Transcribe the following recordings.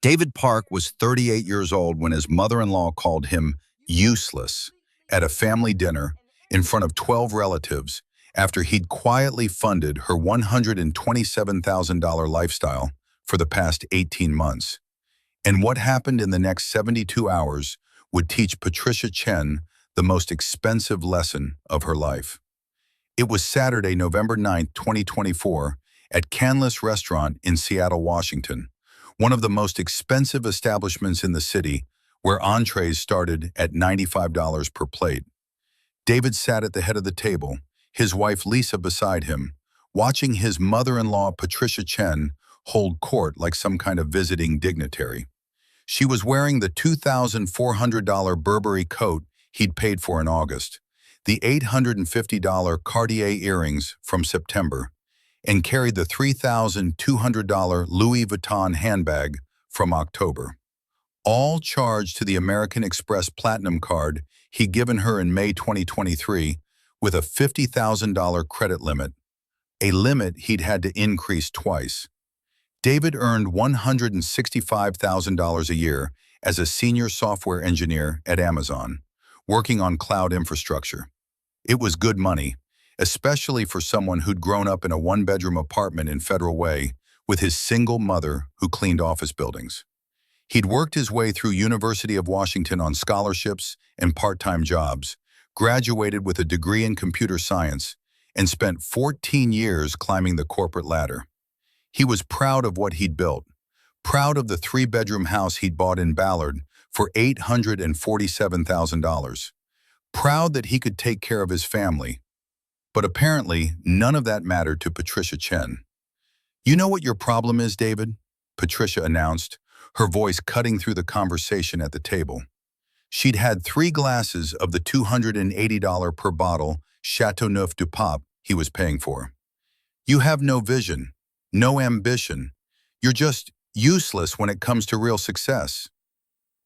David Park was 38 years old when his mother-in-law called him useless at a family dinner in front of 12 relatives after he'd quietly funded her $127,000 lifestyle for the past 18 months. And what happened in the next 72 hours would teach Patricia Chen the most expensive lesson of her life. It was Saturday, November 9, 2024, at Canlis Restaurant in Seattle, Washington, one of the most expensive establishments in the city, where entrees started at $95 per plate. David sat at the head of the table, his wife Lisa beside him, watching his mother-in-law Patricia Chen hold court like some kind of visiting dignitary. She was wearing the $2,400 Burberry coat he'd paid for in August, the $850 Cartier earrings from September, and carried the $3,200 Louis Vuitton handbag from October, all charged to the American Express Platinum card he'd given her in May 2023 with a $50,000 credit limit, a limit he'd had to increase twice. David earned $165,000 a year as a senior software engineer at Amazon, working on cloud infrastructure. It was good money, especially for someone who'd grown up in a one-bedroom apartment in Federal Way with his single mother who cleaned office buildings. He'd worked his way through University of Washington on scholarships and part-time jobs, graduated with a degree in computer science, and spent 14 years climbing the corporate ladder. He was proud of what he'd built, proud of the three-bedroom house he'd bought in Ballard for $847,000, proud that he could take care of his family. But apparently, none of that mattered to Patricia Chen. "You know what your problem is, David?" Patricia announced, her voice cutting through the conversation at the table. She'd had 3 glasses of the $280 per bottle Chateauneuf du Pape he was paying for. "You have no vision, no ambition. You're just useless when it comes to real success."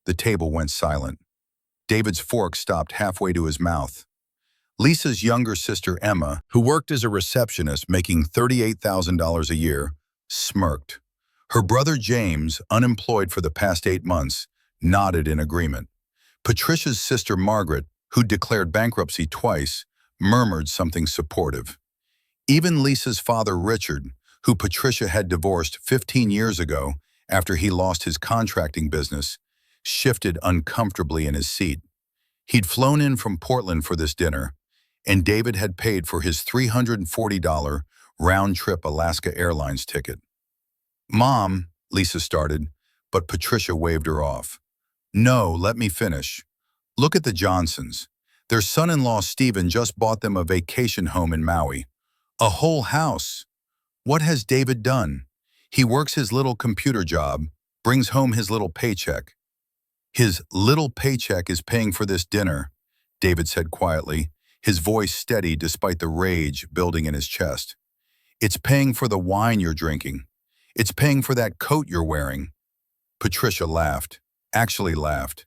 The table went silent. David's fork stopped halfway to his mouth. Lisa's younger sister, Emma, who worked as a receptionist making $38,000 a year, smirked. Her brother, James, unemployed for the past 8 months, nodded in agreement. Patricia's sister, Margaret, who declared bankruptcy twice, murmured something supportive. Even Lisa's father, Richard, who Patricia had divorced 15 years ago after he lost his contracting business, shifted uncomfortably in his seat. He'd flown in from Portland for this dinner, and David had paid for his $340 round-trip Alaska Airlines ticket. "Mom," Lisa started, but Patricia waved her off. "No, let me finish. Look at the Johnsons. Their son-in-law Stephen just bought them a vacation home in Maui. A whole house. What has David done? He works his little computer job, brings home his little paycheck." "His little paycheck is paying for this dinner," David said quietly, his voice steady despite the rage building in his chest. "It's paying for the wine you're drinking. It's paying for that coat you're wearing." Patricia laughed, actually laughed.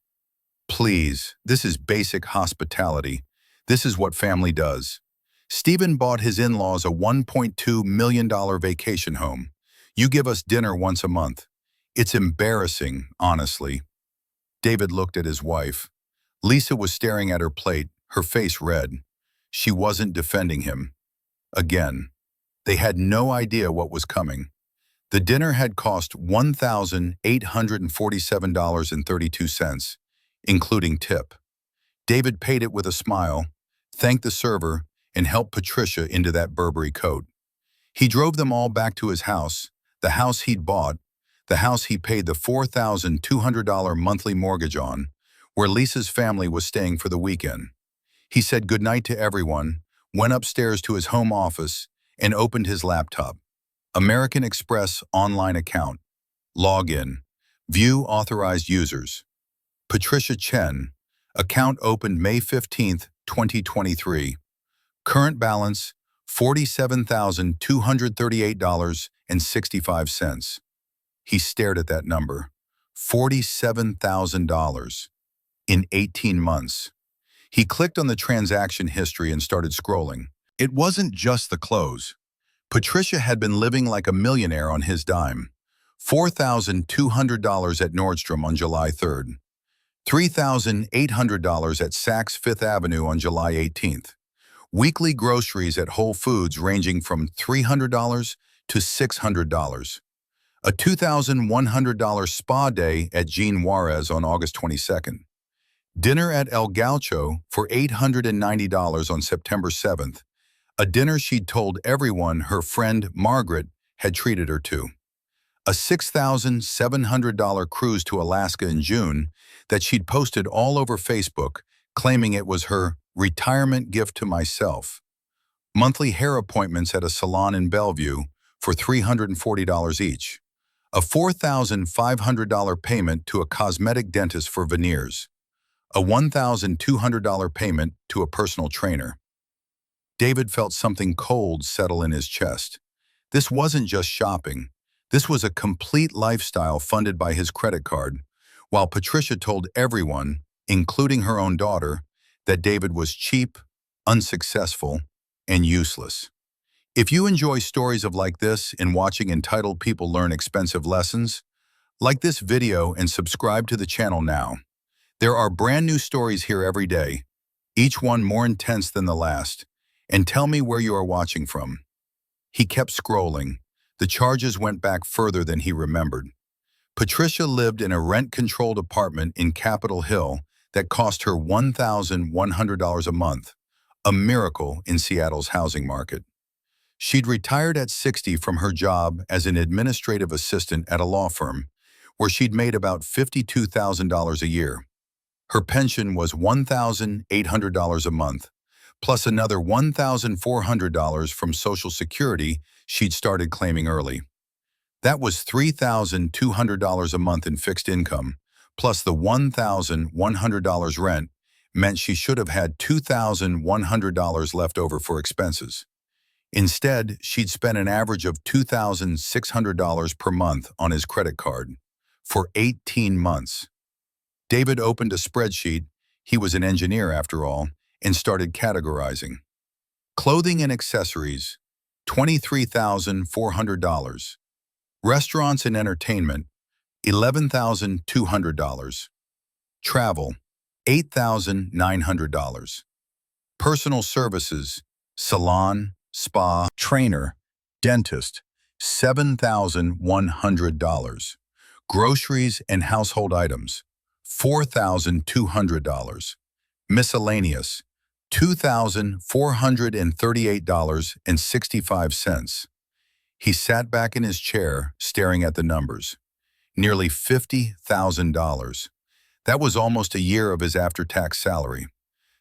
"Please, this is basic hospitality. This is what family does. Stephen bought his in-laws a $1.2 million vacation home. You give us dinner once a month. It's embarrassing, honestly." David looked at his wife. Lisa was staring at her plate, her face red. She wasn't defending him. Again, they had no idea what was coming. The dinner had cost $1,847.32, including tip. David paid it with a smile, thanked the server, and helped Patricia into that Burberry coat. He drove them all back to his house, the house he'd bought, the house he paid the $4,200 monthly mortgage on, where Lisa's family was staying for the weekend. He said goodnight to everyone, went upstairs to his home office, and opened his laptop. American Express online account. Login. View authorized users. Patricia Chen. Account opened May 15, 2023. Current balance, $47,238.65. He stared at that number. $47,000 in 18 months. He clicked on the transaction history and started scrolling. It wasn't just the clothes. Patricia had been living like a millionaire on his dime. $4,200 at Nordstrom on July 3rd, $3,800 at Saks Fifth Avenue on July 18th. Weekly groceries at Whole Foods ranging from $300 to $600. A $2,100 spa day at Jean Juarez on August 22nd. Dinner at El Gaucho for $890 on September 7th. A dinner she'd told everyone her friend Margaret had treated her to. A $6,700 cruise to Alaska in June that she'd posted all over Facebook, claiming it was her retirement gift to myself. Monthly hair appointments at a salon in Bellevue for $340 each. A $4,500 payment to a cosmetic dentist for veneers. A $1,200 payment to a personal trainer. David felt something cold settle in his chest. This wasn't just shopping. This was a complete lifestyle funded by his credit card, while Patricia told everyone, including her own daughter, that David was cheap, unsuccessful, and useless. If you enjoy stories like this in watching entitled people learn expensive lessons, like this video and subscribe to the channel now. There are brand new stories here every day, each one more intense than the last, and tell me where you are watching from. He kept scrolling. The charges went back further than he remembered. Patricia lived in a rent-controlled apartment in Capitol Hill that cost her $1,100 a month, a miracle in Seattle's housing market. She'd retired at 60 from her job as an administrative assistant at a law firm, where she'd made about $52,000 a year. Her pension was $1,800 a month, plus another $1,400 from Social Security she'd started claiming early. That was $3,200 a month in fixed income, plus the $1,100 rent meant she should have had $2,100 left over for expenses. Instead, she'd spent an average of $2,600 per month on his credit card for 18 months. David opened a spreadsheet, he was an engineer after all, and started categorizing. Clothing and accessories, $23,400. Restaurants and entertainment, $11,200. Travel, $8,900. Personal services, salon, spa, trainer, dentist, $7,100. Groceries and household items, $4,200. Miscellaneous, $2,438.65. He sat back in his chair, staring at the numbers. Nearly $50,000. That was almost a year of his after-tax salary.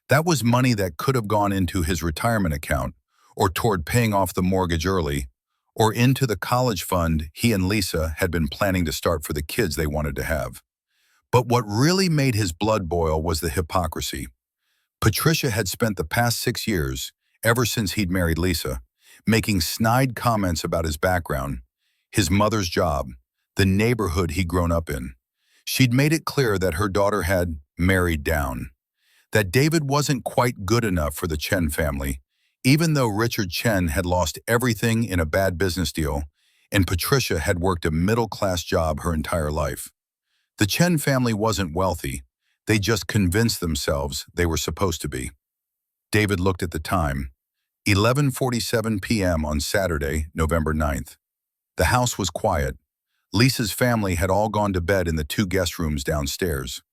That was money that could have gone into his retirement account, or toward paying off the mortgage early, or into the college fund he and Lisa had been planning to start for the kids they wanted to have. But what really made his blood boil was the hypocrisy. Patricia had spent the past 6 years, ever since he'd married Lisa, making snide comments about his background, his mother's job, the neighborhood he'd grown up in. She'd made it clear that her daughter had married down, that David wasn't quite good enough for the Chen family, even though Richard Chen had lost everything in a bad business deal, and Patricia had worked a middle-class job her entire life. The Chen family wasn't wealthy. They just convinced themselves they were supposed to be. David looked at the time. 11:47 p.m. on Saturday, November 9th. The house was quiet. Lisa's family had all gone to bed in the 2 guest rooms downstairs.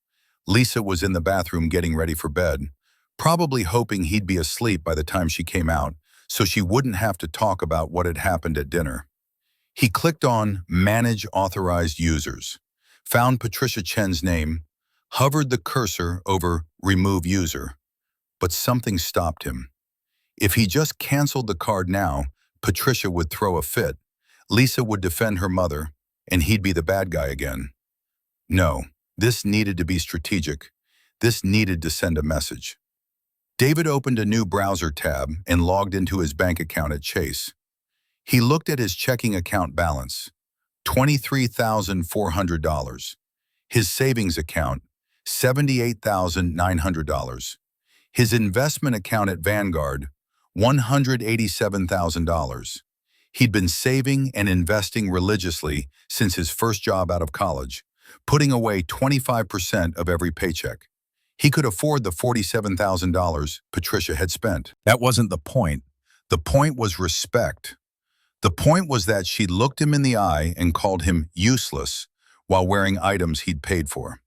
Lisa was in the bathroom getting ready for bed, probably hoping he'd be asleep by the time she came out, so she wouldn't have to talk about what had happened at dinner. He clicked on Manage Authorized Users, found Patricia Chen's name, hovered the cursor over Remove User, but something stopped him. If he just canceled the card now, Patricia would throw a fit, Lisa would defend her mother, and he'd be the bad guy again. No, this needed to be strategic. This needed to send a message. David opened a new browser tab and logged into his bank account at Chase. He looked at his checking account balance, $23,400. His savings account, $78,900. His investment account at Vanguard, $187,000. He'd been saving and investing religiously since his first job out of college, putting away 25% of every paycheck. He could afford the $47,000 Patricia had spent. That wasn't the point. The point was respect. The point was that she looked him in the eye and called him useless while wearing items he'd paid for.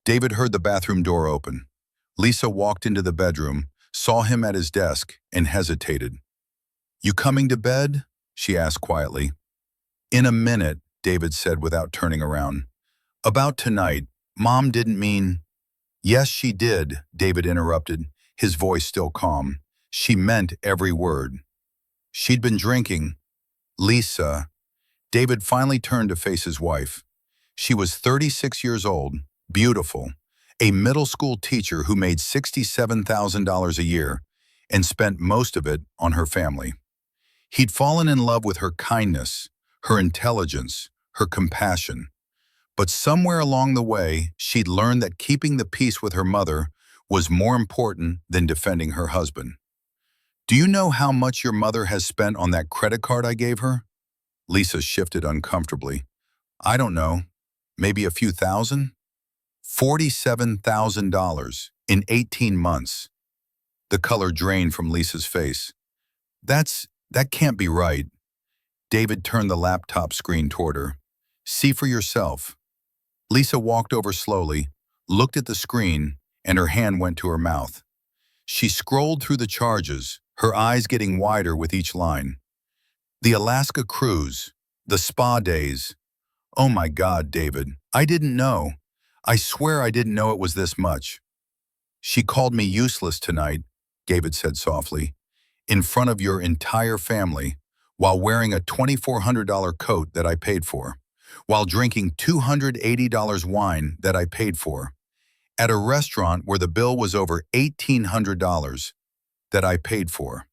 David heard the bathroom door open. Lisa walked into the bedroom, saw him at his desk, and hesitated. "You coming to bed?" she asked quietly. "In a minute," David said without turning around. "About tonight, Mom didn't mean—" "Yes, she did," David interrupted, his voice still calm. "She meant every word. She'd been drinking." "Lisa." David finally turned to face his wife. She was 36 years old, beautiful, a middle school teacher who made $67,000 a year and spent most of it on her family. He'd fallen in love with her kindness, her intelligence, her compassion. But somewhere along the way, she'd learned that keeping the peace with her mother was more important than defending her husband. "Do you know how much your mother has spent on that credit card I gave her?" Lisa shifted uncomfortably. "I don't know. Maybe a few thousand?" $47,000 in 18 months. The color drained from Lisa's face. That can't be right." David turned the laptop screen toward her. "See for yourself." Lisa walked over slowly, looked at the screen, and her hand went to her mouth. She scrolled through the charges, her eyes getting wider with each line. The Alaska cruise, the spa days. "Oh my God, David, I didn't know. I swear I didn't know it was this much." "She called me useless tonight," David said softly, "in front of your entire family, while wearing a $2,400 coat that I paid for, while drinking $280 wine that I paid for, at a restaurant where the bill was over $1,800 that I paid for."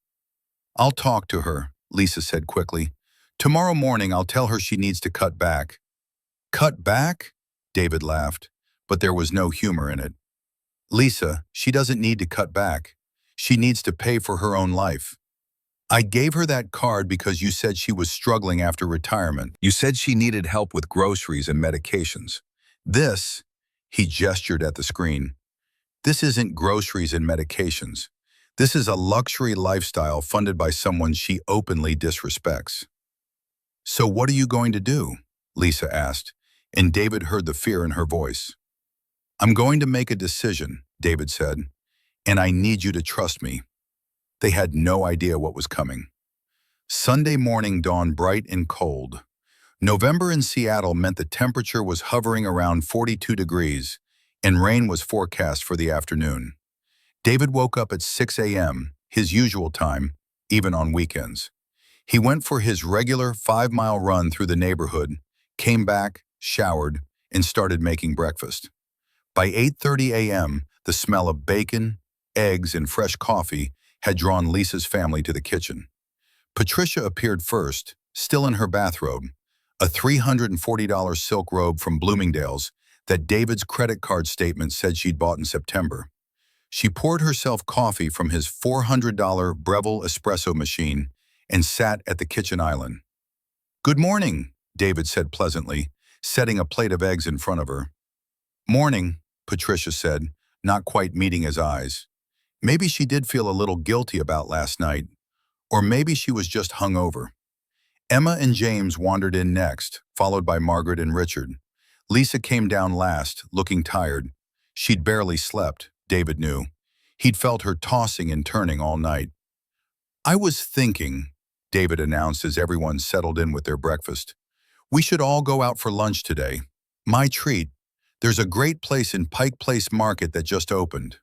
"I'll talk to her," Lisa said quickly. "Tomorrow morning I'll tell her she needs to cut back." "Cut back?" David laughed, but there was no humor in it. "Lisa, she doesn't need to cut back. She needs to pay for her own life. I gave her that card because you said she was struggling after retirement. You said she needed help with groceries and medications. This," he gestured at the screen, "this isn't groceries and medications. This is a luxury lifestyle funded by someone she openly disrespects." "So what are you going to do?" Lisa asked, and David heard the fear in her voice. "I'm going to make a decision," David said, "and I need you to trust me." They had no idea what was coming. Sunday morning dawned bright and cold. November in Seattle meant the temperature was hovering around 42 degrees, and rain was forecast for the afternoon. David woke up at 6 a.m., his usual time, even on weekends. He went for his regular 5-mile run through the neighborhood, came back, showered, and started making breakfast. By 8:30 a.m., the smell of bacon, eggs, and fresh coffee had drawn Lisa's family to the kitchen. Patricia appeared first, still in her bathrobe, a $340 silk robe from Bloomingdale's that David's credit card statement said she'd bought in September. She poured herself coffee from his $400 Breville espresso machine and sat at the kitchen island. "Good morning," David said pleasantly, setting a plate of eggs in front of her. "Morning," Patricia said, not quite meeting his eyes. Maybe she did feel a little guilty about last night, or maybe she was just hungover. Emma and James wandered in next, followed by Margaret and Richard. Lisa came down last, looking tired. She'd barely slept, David knew. He'd felt her tossing and turning all night. "I was thinking," David announced as everyone settled in with their breakfast, "we should all go out for lunch today. My treat. There's a great place in Pike Place Market that just opened."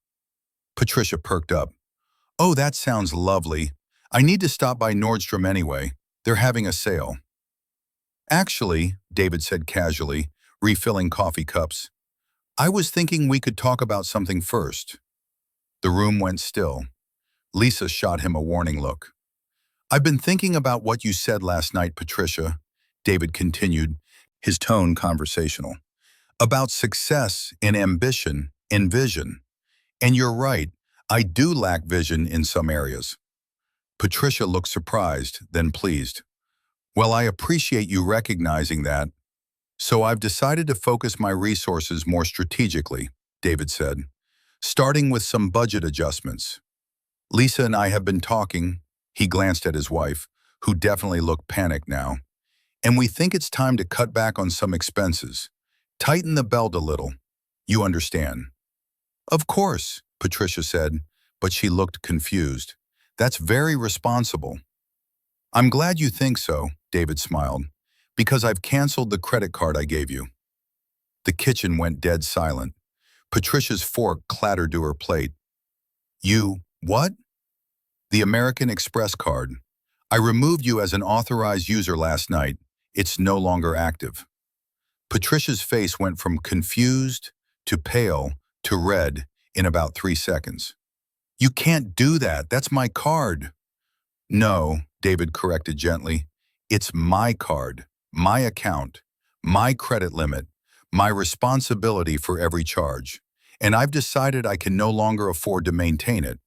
Patricia perked up. "Oh, that sounds lovely. I need to stop by Nordstrom anyway. They're having a sale." "Actually," David said casually, refilling coffee cups, "I was thinking we could talk about something first." The room went still. Lisa shot him a warning look. "I've been thinking about what you said last night, Patricia," David continued, his tone conversational, "about success and ambition and vision. And you're right, I do lack vision in some areas." Patricia looked surprised, then pleased. Well, I appreciate you recognizing that. So I've decided to focus my resources more strategically, David said, starting with some budget adjustments. Lisa and I have been talking, he glanced at his wife, who definitely looked panicked now, and we think it's time to cut back on some expenses. Tighten the belt a little. You understand. Of course, Patricia said, but she looked confused. That's very responsible. I'm glad you think so, David smiled, because I've canceled the credit card I gave you. The kitchen went dead silent. Patricia's fork clattered to her plate. What? The American Express card. I removed you as an authorized user last night. It's no longer active. Patricia's face went from confused to pale to red in about 3 seconds. You can't do that. That's my card. No, David corrected gently. It's my card, my account, my credit limit, my responsibility for every charge. And I've decided I can no longer afford to maintain it.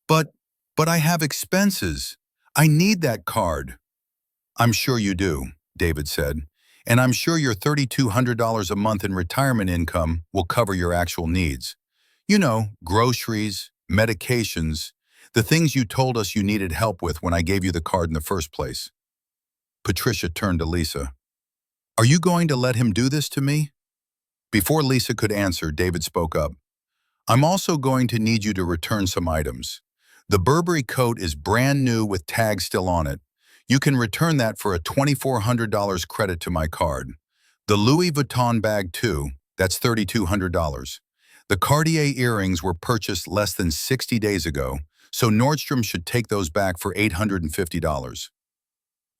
But, but I have expenses. I need that card. I'm sure you do, David said. And I'm sure your $3,200 a month in retirement income will cover your actual needs. You know, groceries, medications, the things you told us you needed help with when I gave you the card in the first place. Patricia turned to Lisa. Are you going to let him do this to me? Before Lisa could answer, David spoke up. I'm also going to need you to return some items. The Burberry coat is brand new with tags still on it. You can return that for a $2,400 credit to my card. The Louis Vuitton bag too, that's $3,200. The Cartier earrings were purchased less than 60 days ago, so Nordstrom should take those back for $850.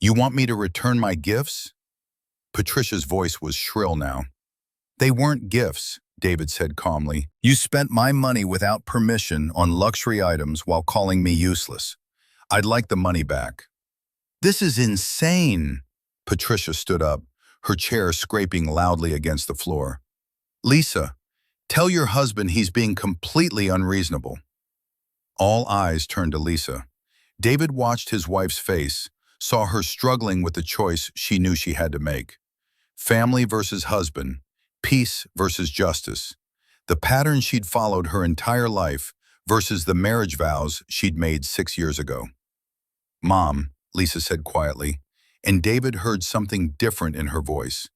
You want me to return my gifts? Patricia's voice was shrill now. They weren't gifts, David said calmly. You spent my money without permission on luxury items while calling me useless. I'd like the money back. This is insane. Patricia stood up, her chair scraping loudly against the floor. Lisa, tell your husband he's being completely unreasonable. All eyes turned to Lisa. David watched his wife's face, saw her struggling with the choice she knew she had to make. Family versus husband, peace versus justice. The pattern she'd followed her entire life versus the marriage vows she'd made 6 years ago. Mom, Lisa said quietly, and David heard something different in her voice.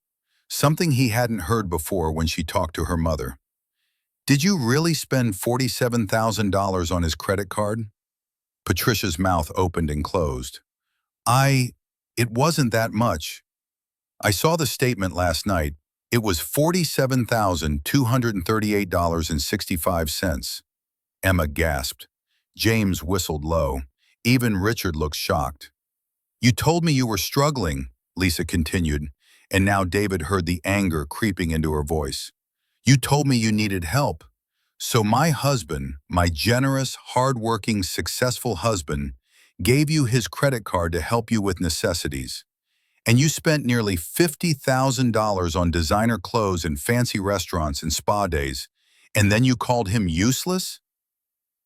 Something he hadn't heard before when she talked to her mother. Did you really spend $47,000 on his credit card? Patricia's mouth opened and closed. It wasn't that much. I saw the statement last night. It was $47,238.65. Emma gasped. James whistled low. Even Richard looked shocked. You told me you were struggling, Lisa continued, and now David heard the anger creeping into her voice. You told me you needed help. So my husband, my generous, hard-working, successful husband, gave you his credit card to help you with necessities. And you spent nearly $50,000 on designer clothes and fancy restaurants and spa days, and then you called him useless?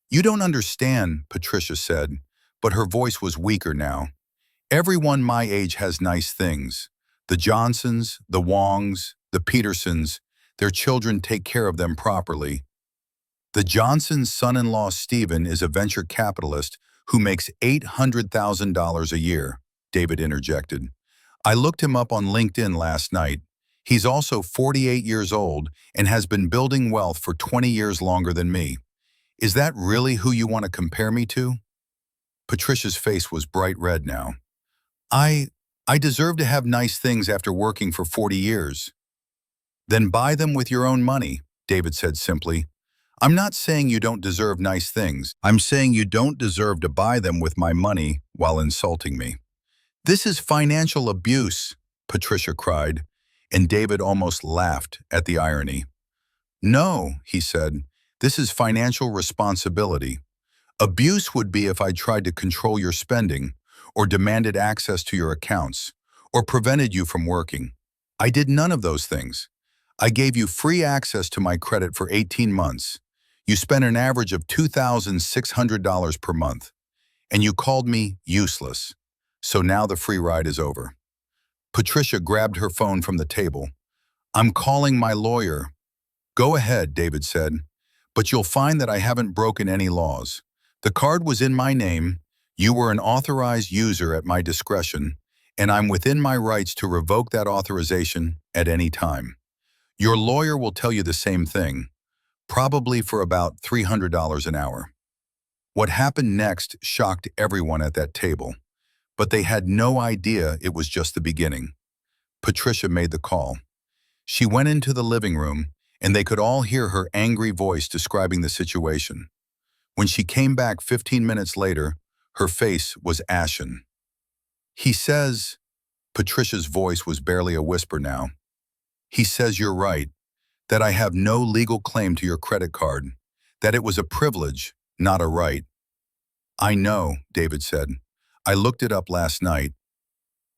You don't understand, Patricia said, but her voice was weaker now. Everyone my age has nice things. The Johnsons, the Wongs, the Petersons, their children take care of them properly. The Johnsons' son-in-law Stephen is a venture capitalist who makes $800,000 a year, David interjected. I looked him up on LinkedIn last night. He's also 48 years old and has been building wealth for 20 years longer than me. Is that really who you want to compare me to? Patricia's face was bright red now. I deserve to have nice things after working for 40 years. Then buy them with your own money, David said simply. I'm not saying you don't deserve nice things. I'm saying you don't deserve to buy them with my money while insulting me. This is financial abuse, Patricia cried, and David almost laughed at the irony. No, he said, this is financial responsibility. Abuse would be if I tried to control your spending, or demanded access to your accounts, or prevented you from working. I did none of those things. I gave you free access to my credit for 18 months. You spent an average of $2,600 per month, and you called me useless. So now the free ride is over. Patricia grabbed her phone from the table. I'm calling my lawyer. Go ahead, David said. But you'll find that I haven't broken any laws. The card was in my name, you were an authorized user at my discretion, and I'm within my rights to revoke that authorization at any time. Your lawyer will tell you the same thing, probably for about $300 an hour. What happened next shocked everyone at that table, but they had no idea it was just the beginning. Patricia made the call. She went into the living room, and they could all hear her angry voice describing the situation. When she came back 15 minutes later, her face was ashen. He says, Patricia's voice was barely a whisper now. He says you're right, that I have no legal claim to your credit card, that it was a privilege, not a right. I know, David said. I looked it up last night.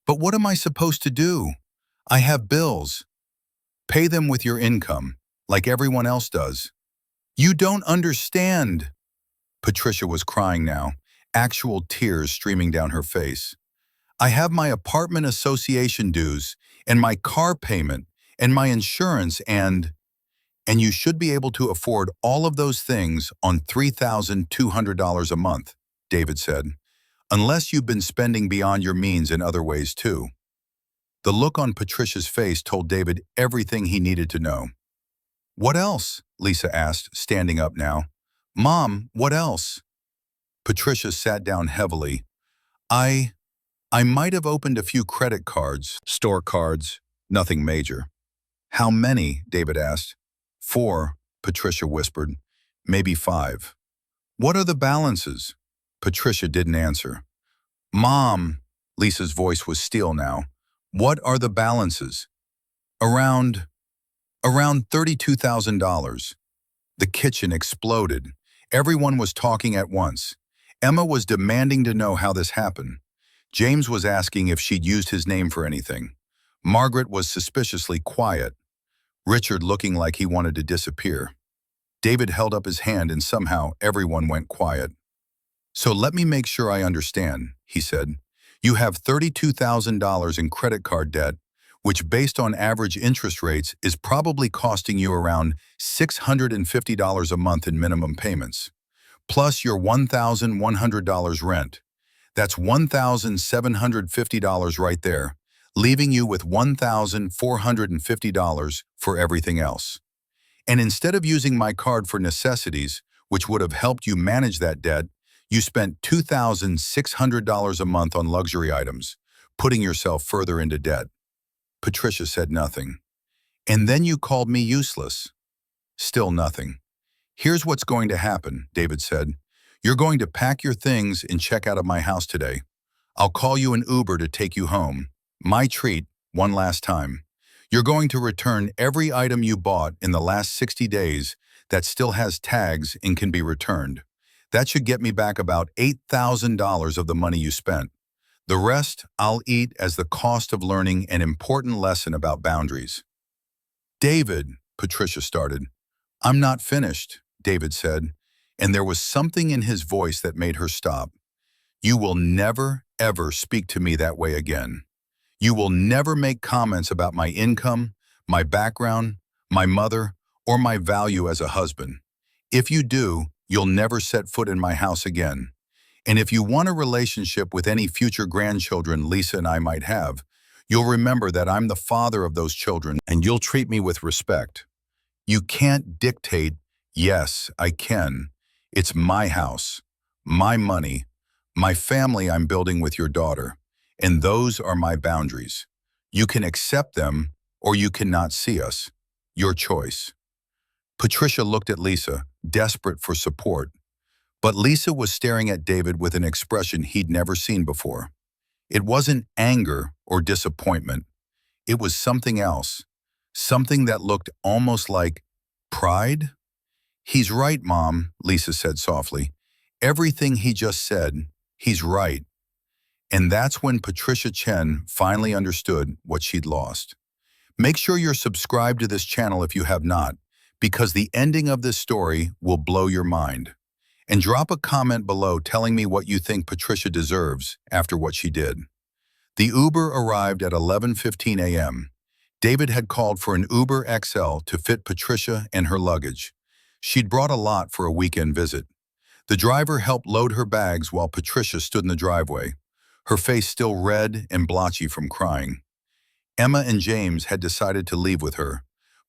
But what am I supposed to do? I have bills. Pay them with your income, like everyone else does. You don't understand. Patricia was crying now, actual tears streaming down her face. I have my apartment association dues, and my car payment, and my insurance, and you should be able to afford all of those things on $3,200 a month, David said, unless you've been spending beyond your means in other ways too. The look on Patricia's face told David everything he needed to know. What else? Lisa asked, standing up now. Mom, what else? Patricia sat down heavily. I might have opened a few credit cards, store cards, nothing major. How many? David asked. 4, Patricia whispered. Maybe 5. What are the balances? Patricia didn't answer. Mom, Lisa's voice was steel now. What are the balances? Around $32,000. The kitchen exploded. Everyone was talking at once. Emma was demanding to know how this happened. James was asking if she'd used his name for anything. Margaret was suspiciously quiet. Richard looking like he wanted to disappear. David held up his hand and somehow everyone went quiet. So let me make sure I understand, he said. You have $32,000 in credit card debt, which based on average interest rates is probably costing you around $650 a month in minimum payments, plus your $1,100 rent. That's $1,750 right there, leaving you with $1,450 for everything else. And instead of using my card for necessities, which would have helped you manage that debt, you spent $2,600 a month on luxury items, putting yourself further into debt. Patricia said nothing. And then you called me useless. Still nothing. Here's what's going to happen, David said. You're going to pack your things and check out of my house today. I'll call you an Uber to take you home. My treat, one last time. You're going to return every item you bought in the last 60 days that still has tags and can be returned. That should get me back about $8,000 of the money you spent. The rest I'll eat as the cost of learning an important lesson about boundaries. David, Patricia started. I'm not finished, David said, and there was something in his voice that made her stop. You will never, ever speak to me that way again. You will never make comments about my income, my background, my mother, or my value as a husband. If you do, you'll never set foot in my house again. And if you want a relationship with any future grandchildren Lisa and I might have, you'll remember that I'm the father of those children and you'll treat me with respect. You can't dictate, yes, I can. It's my house, my money, my family I'm building with your daughter, and those are my boundaries. You can accept them or you cannot see us. Your choice. Patricia looked at Lisa, desperate for support. But Lisa was staring at David with an expression he'd never seen before. It wasn't anger or disappointment. It was something else, something that looked almost like pride. He's right, Mom, Lisa said softly. Everything he just said, he's right. And that's when Patricia Chen finally understood what she'd lost. Make sure you're subscribed to this channel if you have not, because the ending of this story will blow your mind. And drop a comment below telling me what you think Patricia deserves after what she did. The Uber arrived at 11:15 a.m. David had called for an Uber XL to fit Patricia and her luggage. She'd brought a lot for a weekend visit. The driver helped load her bags while Patricia stood in the driveway, her face still red and blotchy from crying. Emma and James had decided to leave with her,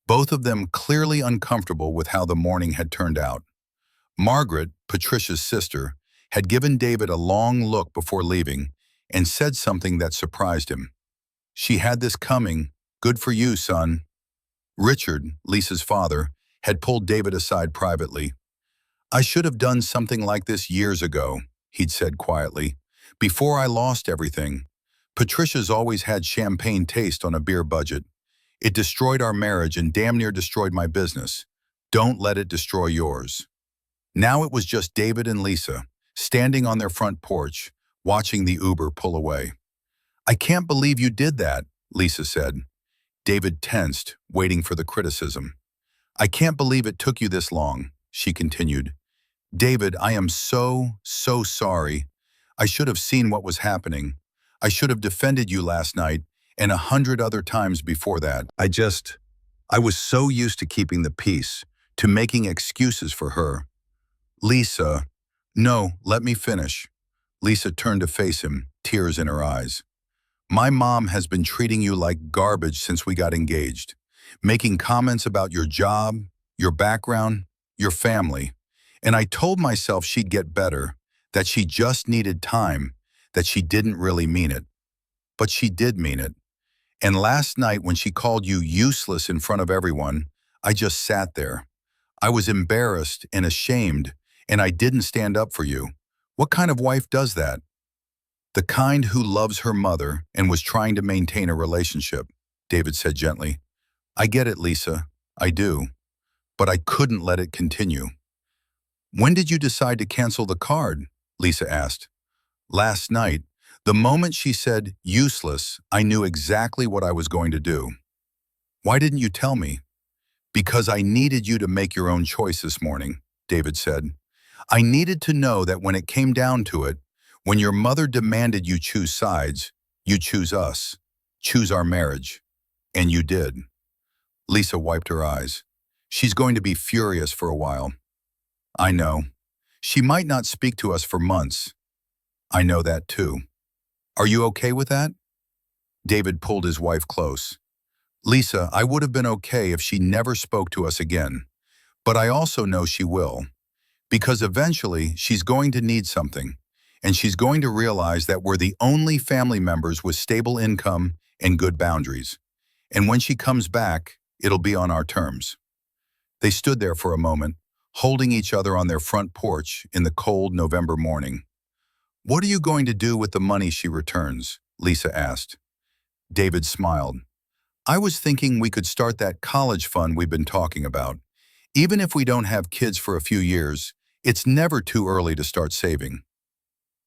both of them clearly uncomfortable with how the morning had turned out. Margaret, Patricia's sister, had given David a long look before leaving and said something that surprised him. "She had this coming. Good for you, son." Richard, Lisa's father, had pulled David aside privately. "I should have done something like this years ago," he'd said quietly, "before I lost everything. Patricia's always had champagne taste on a beer budget. It destroyed our marriage and damn near destroyed my business. Don't let it destroy yours." Now it was just David and Lisa, standing on their front porch, watching the Uber pull away. "I can't believe you did that," Lisa said. David tensed, waiting for the criticism. "I can't believe it took you this long," she continued. "David, I am so sorry. I should have seen what was happening. I should have defended you last night and 100 other times before that. I was so used to keeping the peace, to making excuses for her." "Lisa." "No, let me finish." Lisa turned to face him, tears in her eyes. "My mom has been treating you like garbage since we got engaged, making comments about your job, your background, your family. And I told myself she'd get better, that she just needed time, that she didn't really mean it. But she did mean it. And last night when she called you useless in front of everyone, I just sat there. I was embarrassed and ashamed, and I didn't stand up for you. What kind of wife does that?" "The kind who loves her mother and was trying to maintain a relationship," David said gently. "I get it, Lisa. I do. But I couldn't let it continue." "When did you decide to cancel the card?" Lisa asked. "Last night. The moment she said useless, I knew exactly what I was going to do." "Why didn't you tell me?" "Because I needed you to make your own choice this morning," David said. "I needed to know that when it came down to it, when your mother demanded you choose sides, you choose us, choose our marriage. And you did." Lisa wiped her eyes. "She's going to be furious for a while." "I know. She might not speak to us for months." "I know that too. Are you okay with that?" David pulled his wife close. "Lisa, I would have been okay if she never spoke to us again. But I also know she will. Because eventually she's going to need something, and she's going to realize that we're the only family members with stable income and good boundaries. And when she comes back, it'll be on our terms." They stood there for a moment, holding each other on their front porch in the cold November morning. "What are you going to do with the money she returns?" Lisa asked. David smiled. "I was thinking we could start that college fund we've been talking about. Even if we don't have kids for a few years, it's never too early to start saving."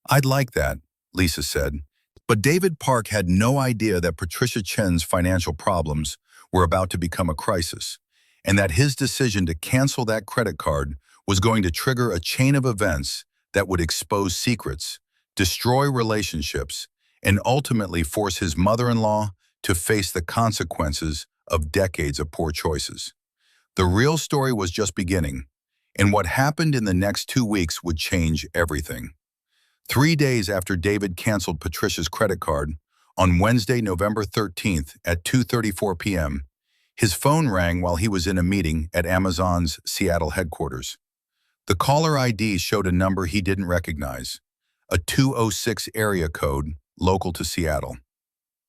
"I'd like that," Lisa said. But David Park had no idea that Patricia Chen's financial problems were about to become a crisis, and that his decision to cancel that credit card was going to trigger a chain of events that would expose secrets, destroy relationships, and ultimately force his mother-in-law to face the consequences of decades of poor choices. The real story was just beginning, and what happened in the next 2 weeks would change everything. 3 days after David canceled Patricia's credit card, on Wednesday, November 13th at 2:34 p.m., his phone rang while he was in a meeting at Amazon's Seattle headquarters. The caller ID showed a number he didn't recognize, a 206 area code local to Seattle.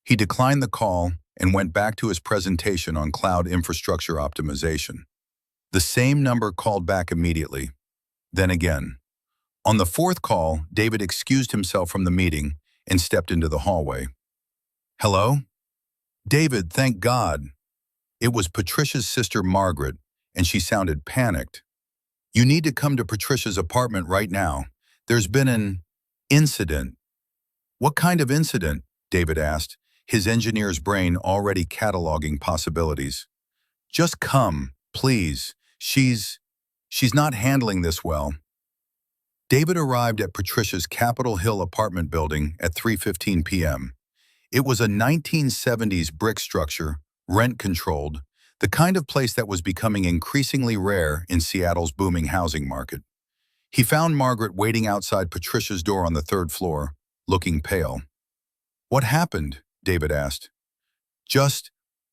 He declined the call and went back to his presentation on cloud infrastructure optimization. The same number called back immediately. Then again. On the fourth call, David excused himself from the meeting and stepped into the hallway. "Hello?" "David, thank God." It was Patricia's sister Margaret, and she sounded panicked. "You need to come to Patricia's apartment right now. There's been an incident." "What kind of incident?" David asked, his engineer's brain already cataloging possibilities. "Just come, please. She's not handling this well." David arrived at Patricia's Capitol Hill apartment building at 3:15 p.m. It was a 1970s brick structure, rent-controlled, the kind of place that was becoming increasingly rare in Seattle's booming housing market. He found Margaret waiting outside Patricia's door on the third floor, looking pale. "What happened?" David asked. "Just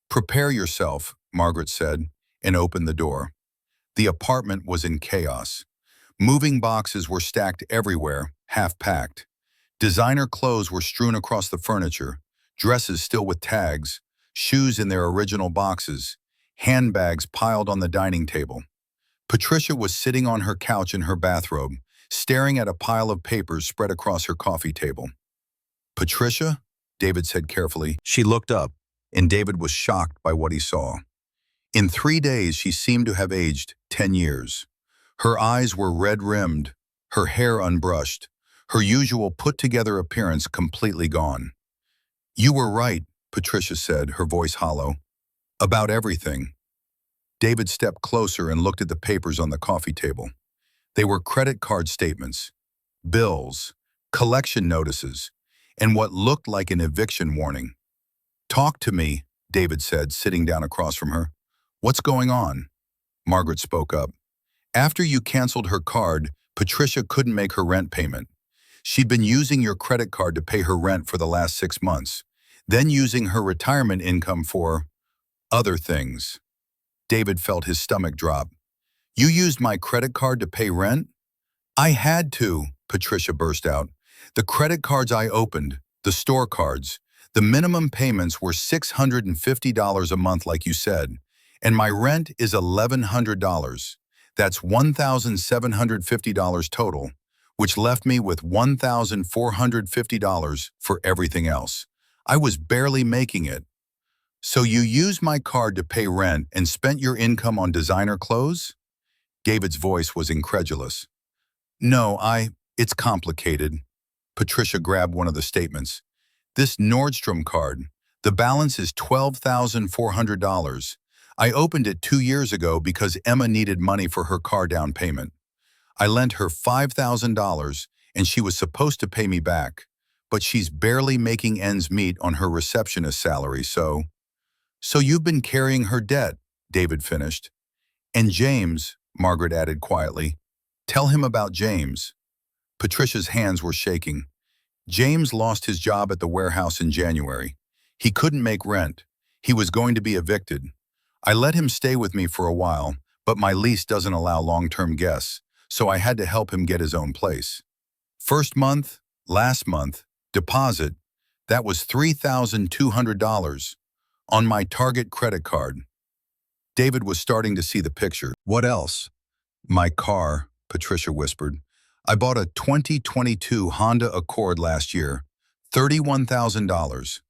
prepare yourself," Margaret said, and opened the door. The apartment was in chaos. Moving boxes were stacked everywhere, half-packed. Designer clothes were strewn across the furniture, dresses still with tags, shoes in their original boxes, handbags piled on the dining table. Patricia was sitting on her couch in her bathrobe, staring at a pile of papers spread across her coffee table. "Patricia?" David said carefully. She looked up, and David was shocked by what he saw. In 3 days, she seemed to have aged 10 years. Her eyes were red-rimmed, her hair unbrushed, her usual put-together appearance completely gone. "You were right," Patricia said, her voice hollow. "About everything." David stepped closer and looked at the papers on the coffee table. They were credit card statements, bills, collection notices, and what looked like an eviction warning. "Talk to me," David said, sitting down across from her. "What's going on?" Margaret spoke up. "After you canceled her card, Patricia couldn't make her rent payment. She'd been using your credit card to pay her rent for the last 6 months, then using her retirement income for other things." David felt his stomach drop. "You used my credit card to pay rent?" "I had to," Patricia burst out. "The credit cards I opened, the store cards, the minimum payments were $650 a month like you said, and my rent is $1,100. That's $1,750 total, which left me with $1,450 for everything else. I was barely making it." "So you used my card to pay rent and spent your income on designer clothes?" David's voice was incredulous. "No, it's complicated." Patricia grabbed one of the statements. "This Nordstrom card, the balance is $12,400. I opened it 2 years ago because Emma needed money for her car down payment. I lent her $5,000 and she was supposed to pay me back, but she's barely making ends meet on her receptionist salary, so you've been carrying her debt," David finished. "And James," Margaret added quietly. "Tell him about James." Patricia's hands were shaking. "James lost his job at the warehouse in January. He couldn't make rent. He was going to be evicted. I let him stay with me for a while, but my lease doesn't allow long-term guests, so I had to help him get his own place. First month, last month, deposit, that was $3,200 on my Target credit card." David was starting to see the picture. "What else?" "My car," Patricia whispered. "I bought a 2022 Honda Accord last year, $31,000.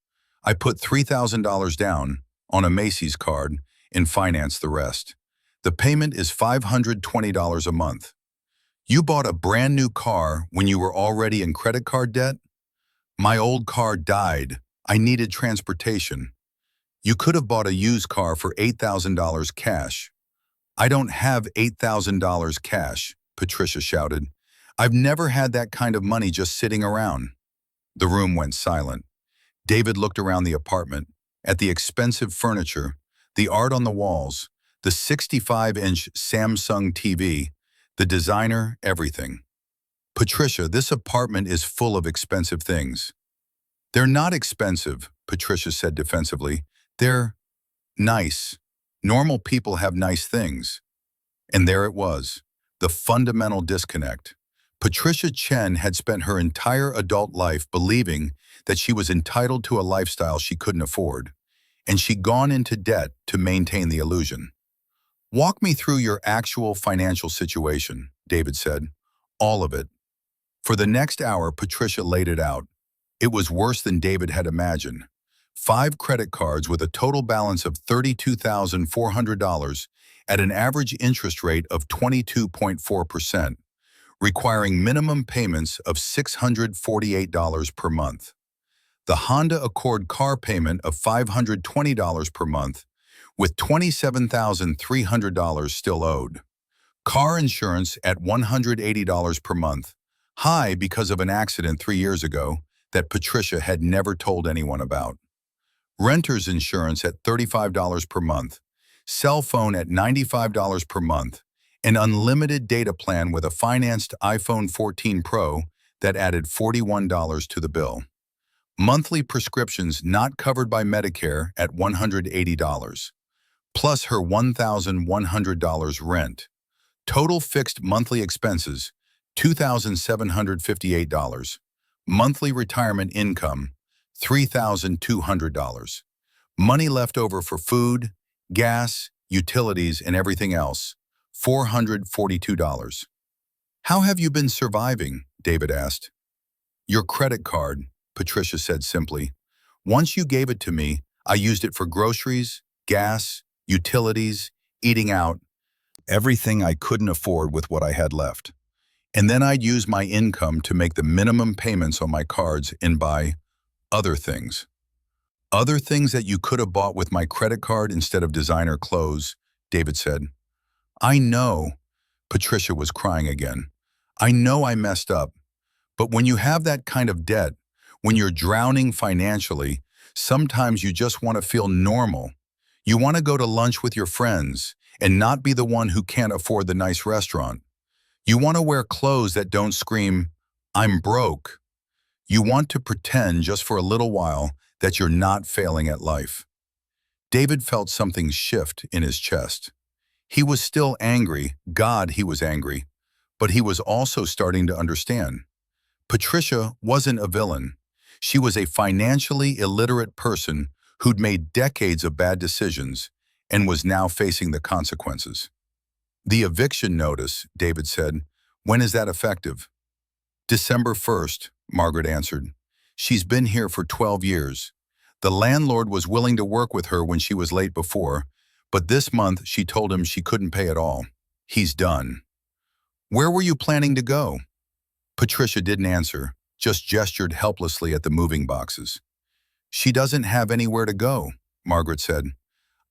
I put $3,000 down on a Macy's card and financed the rest. The payment is $520 a month." "You bought a brand new car when you were already in credit card debt?" "My old car died. I needed transportation." "You could have bought a used car for $8,000 cash." "I don't have $8,000 cash," Patricia shouted. "I've never had that kind of money just sitting around." The room went silent. David looked around the apartment, at the expensive furniture, the art on the walls, the 65-inch Samsung TV, the designer, everything. "Patricia, this apartment is full of expensive things." "They're not expensive," Patricia said defensively. "They're nice. Normal people have nice things." And there it was, the fundamental disconnect. Patricia Chen had spent her entire adult life believing that she was entitled to a lifestyle she couldn't afford, and she'd gone into debt to maintain the illusion. "Walk me through your actual financial situation," David said. "All of it." For the next hour, Patricia laid it out. It was worse than David had imagined. 5 credit cards with a total balance of $32,400 at an average interest rate of 22.4%, requiring minimum payments of $648 per month. The Honda Accord car payment of $520 per month, with $27,300 still owed. Car insurance at $180 per month, high because of an accident 3 years ago that Patricia had never told anyone about. Renter's insurance at $35 per month, cell phone at $95 per month, an unlimited data plan with a financed iPhone 14 Pro that added $41 to the bill. Monthly prescriptions not covered by Medicare at $180, plus her $1,100 rent. Total fixed monthly expenses, $2,758. Monthly retirement income, $3,200. Money left over for food, gas, utilities, and everything else, $442. How have you been surviving? David asked. Your credit card, Patricia said simply. Once you gave it to me, I used it for groceries, gas, utilities, eating out, everything I couldn't afford with what I had left. And then I'd use my income to make the minimum payments on my cards and buy other things. Other things that you could have bought with my credit card instead of designer clothes, David said. I know, Patricia was crying again. I know I messed up. But when you have that kind of debt, when you're drowning financially, sometimes you just want to feel normal. You want to go to lunch with your friends and not be the one who can't afford the nice restaurant. You want to wear clothes that don't scream, I'm broke. You want to pretend just for a little while that you're not failing at life. David felt something shift in his chest. He was still angry, God, he was angry, but he was also starting to understand. Patricia wasn't a villain. She was a financially illiterate person who'd made decades of bad decisions and was now facing the consequences. The eviction notice, David said. When is that effective? December 1st, Margaret answered. She's been here for 12 years. The landlord was willing to work with her when she was late before, but this month she told him she couldn't pay at all. He's done. Where were you planning to go? Patricia didn't answer, just gestured helplessly at the moving boxes. She doesn't have anywhere to go, Margaret said.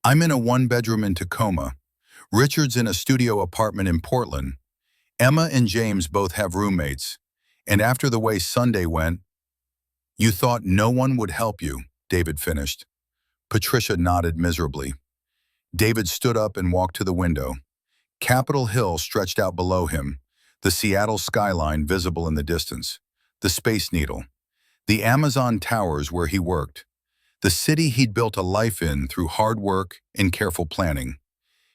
I'm in a one-bedroom in Tacoma. Richard's in a studio apartment in Portland. Emma and James both have roommates. And after the way Sunday went, you thought no one would help you, David finished. Patricia nodded miserably. David stood up and walked to the window. Capitol Hill stretched out below him, the Seattle skyline visible in the distance, the Space Needle, the Amazon towers where he worked, the city he'd built a life in through hard work and careful planning.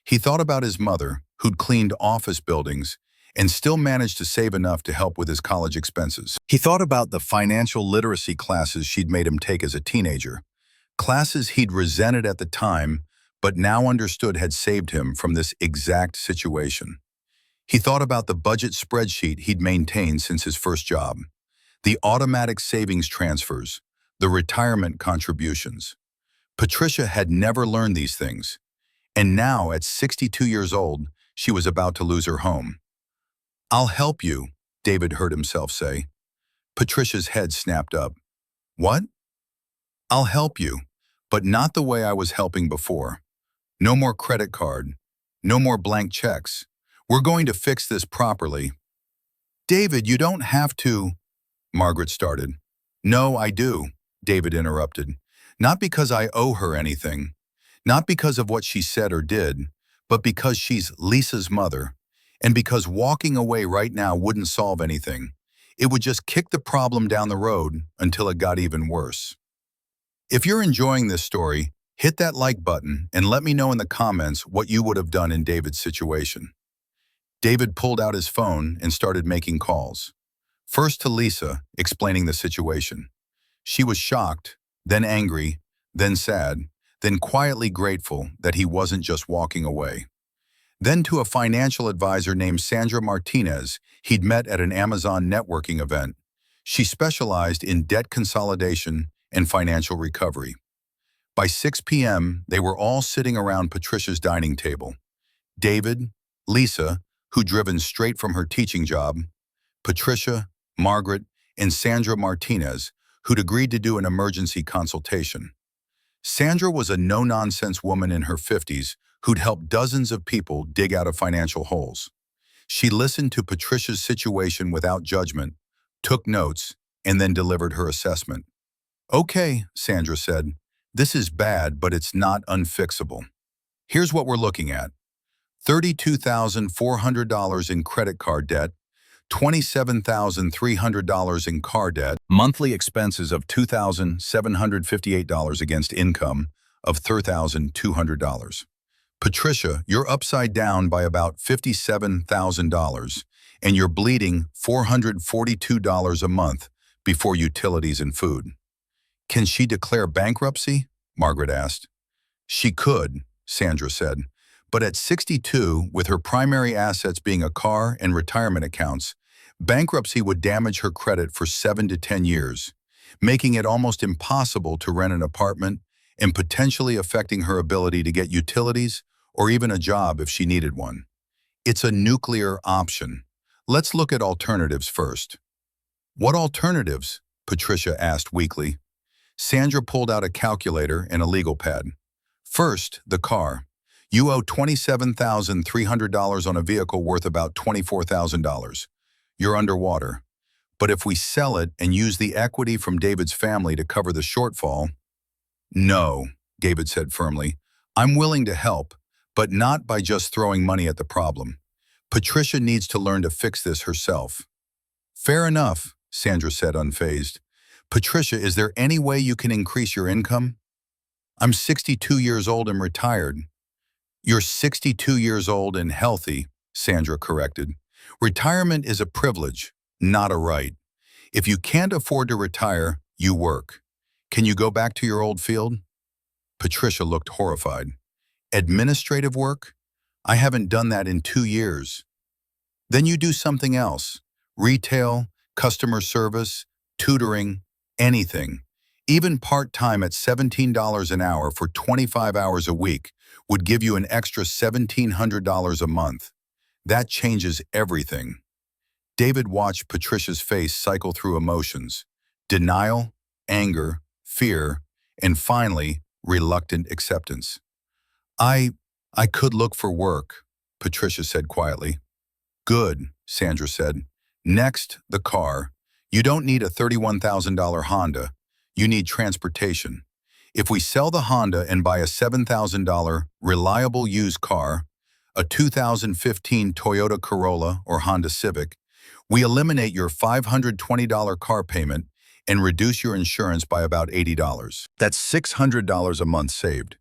He thought about his mother, who'd cleaned office buildings and still managed to save enough to help with his college expenses. He thought about the financial literacy classes she'd made him take as a teenager, classes he'd resented at the time, but now understood had saved him from this exact situation. He thought about the budget spreadsheet he'd maintained since his first job, the automatic savings transfers, the retirement contributions. Patricia had never learned these things, and now at 62 years old, she was about to lose her home. I'll help you, David heard himself say. Patricia's head snapped up. What? I'll help you, but not the way I was helping before. No more credit card. No more blank checks. We're going to fix this properly. David, you don't have to, Margaret started. No, I do, David interrupted. Not because I owe her anything. Not because of what she said or did, but because she's Lisa's mother. And because walking away right now wouldn't solve anything. It would just kick the problem down the road until it got even worse. If you're enjoying this story, hit that like button and let me know in the comments what you would have done in David's situation. David pulled out his phone and started making calls. First to Lisa, explaining the situation. She was shocked, then angry, then sad, then quietly grateful that he wasn't just walking away. Then to a financial advisor named Sandra Martinez he'd met at an Amazon networking event. She specialized in debt consolidation and financial recovery. By 6 p.m., they were all sitting around Patricia's dining table. David, Lisa, who'd driven straight from her teaching job, Patricia, Margaret, and Sandra Martinez, who'd agreed to do an emergency consultation. Sandra was a no-nonsense woman in her 50s who'd helped dozens of people dig out of financial holes. She listened to Patricia's situation without judgment, took notes, and then delivered her assessment. "Okay," Sandra said, "this is bad, but it's not unfixable. Here's what we're looking at. $32,400 in credit card debt, $27,300 in car debt, monthly expenses of $2,758 against income of $3,200. Patricia, you're upside down by about $57,000, and you're bleeding $442 a month before utilities and food." "Can she declare bankruptcy?" Margaret asked. "She could," Sandra said, "but at 62, with her primary assets being a car and retirement accounts, bankruptcy would damage her credit for 7 to 10 years, making it almost impossible to rent an apartment and potentially affecting her ability to get utilities or even a job if she needed one. It's a nuclear option. Let's look at alternatives first." "What alternatives?" Patricia asked weakly. Sandra pulled out a calculator and a legal pad. "First, the car. You owe $27,300 on a vehicle worth about $24,000. You're underwater. But if we sell it and use the equity from David's family to cover the shortfall—" "No," David said firmly. "I'm willing to help, but not by just throwing money at the problem. Patricia needs to learn to fix this herself." "Fair enough," Sandra said unfazed. "Patricia, is there any way you can increase your income?" "I'm 62 years old and retired." "You're 62 years old and healthy," Sandra corrected. "Retirement is a privilege, not a right. If you can't afford to retire, you work. Can you go back to your old field?" Patricia looked horrified. "Administrative work? I haven't done that in 2 years." "Then you do something else. Retail, customer service, tutoring, anything. Even part-time at $17 an hour for 25 hours a week would give you an extra $1,700 a month. That changes everything." David watched Patricia's face cycle through emotions: denial, anger, fear, and finally, reluctant acceptance. I could look for work," Patricia said quietly. "Good," Sandra said. "Next, the car. You don't need a $31,000 Honda. You need transportation. If we sell the Honda and buy a $7,000 reliable used car, a 2015 Toyota Corolla or Honda Civic, we eliminate your $520 car payment and reduce your insurance by about $80. That's $600 a month saved.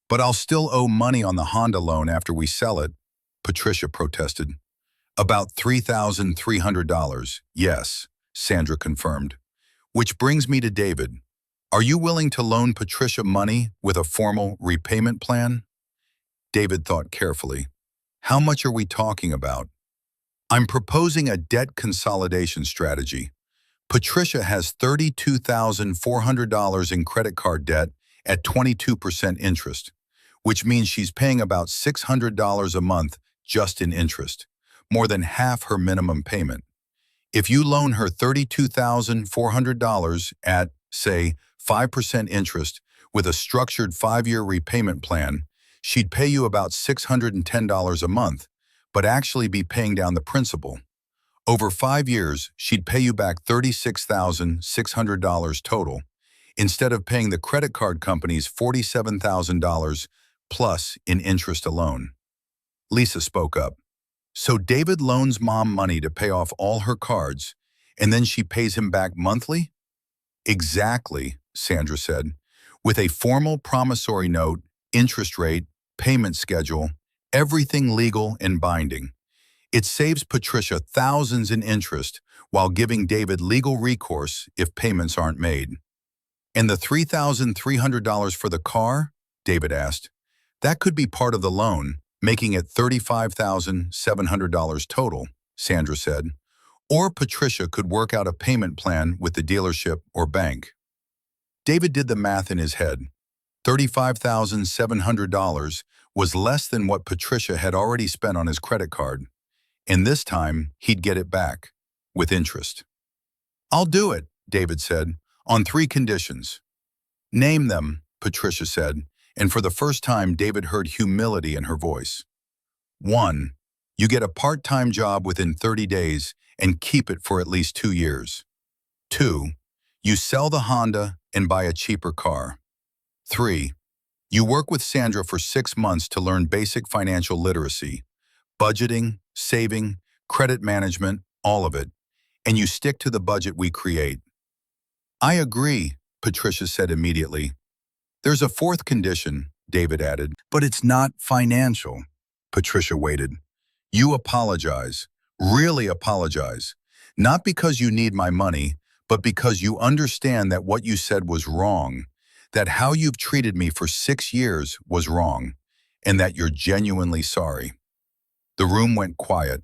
But I'll still owe money on the Honda loan after we sell it," Patricia protested. "About $3,300, yes," Sandra confirmed. "Which brings me to David. Are you willing to loan Patricia money with a formal repayment plan?" David thought carefully. "How much are we talking about?" "I'm proposing a debt consolidation strategy. Patricia has $32,400 in credit card debt at 22% interest, which means she's paying about $600 a month just in interest, more than half her minimum payment. If you loan her $32,400 at, say, 5% interest with a structured 5-year repayment plan, she'd pay you about $610 a month, but actually be paying down the principal. Over 5 years, she'd pay you back $36,600 total, instead of paying the credit card companies $47,000 plus in interest alone." Lisa spoke up. "So David loans Mom money to pay off all her cards, and then she pays him back monthly?" "Exactly," Sandra said, "with a formal promissory note, interest rate, payment schedule, everything legal and binding. It saves Patricia thousands in interest while giving David legal recourse if payments aren't made." "And the $3,300 for the car?" David asked. "That could be part of the loan, making it $35,700 total," Sandra said. "Or Patricia could work out a payment plan with the dealership or bank." David did the math in his head. $35,700 was less than what Patricia had already spent on his credit card, and this time he'd get it back, with interest. "I'll do it," David said, "on 3 conditions." "Name them," Patricia said, and for the first time David heard humility in her voice. 1. You get a part-time job within 30 days and keep it for at least 2 years. 2. You sell the Honda and buy a cheaper car. 3. You work with Sandra for 6 months to learn basic financial literacy, budgeting, saving, credit management, all of it, and you stick to the budget we create. I agree, Patricia said immediately. There's a fourth condition, David added. But it's not financial. Patricia waited. You apologize. Really apologize. Not because you need my money, but because you understand that what you said was wrong, that how you've treated me for 6 years was wrong, and that you're genuinely sorry. The room went quiet.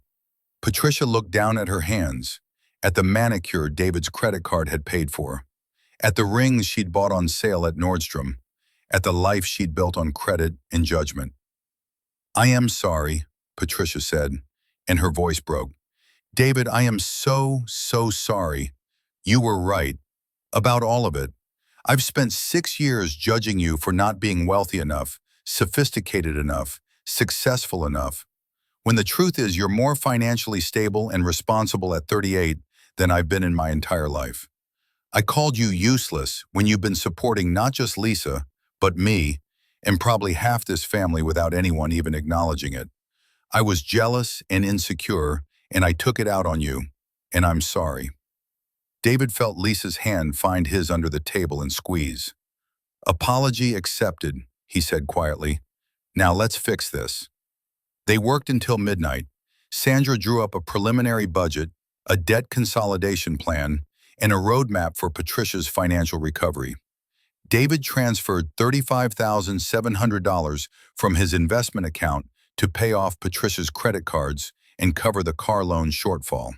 Patricia looked down at her hands, at the manicure David's credit card had paid for, at the rings she'd bought on sale at Nordstrom, at the life she'd built on credit and judgment. I am sorry, Patricia said, and her voice broke. David, I am so sorry. You were right. About all of it. I've spent 6 years judging you for not being wealthy enough, sophisticated enough, successful enough, when the truth is you're more financially stable and responsible at 38 than I've been in my entire life. I called you useless when you've been supporting not just Lisa, but me, and probably half this family without anyone even acknowledging it. I was jealous and insecure, and I took it out on you, and I'm sorry. David felt Lisa's hand find his under the table and squeeze. Apology accepted, he said quietly. Now let's fix this. They worked until midnight. Sandra drew up a preliminary budget, a debt consolidation plan, and a roadmap for Patricia's financial recovery. David transferred $35,700 from his investment account to pay off Patricia's credit cards and cover the car loan shortfall.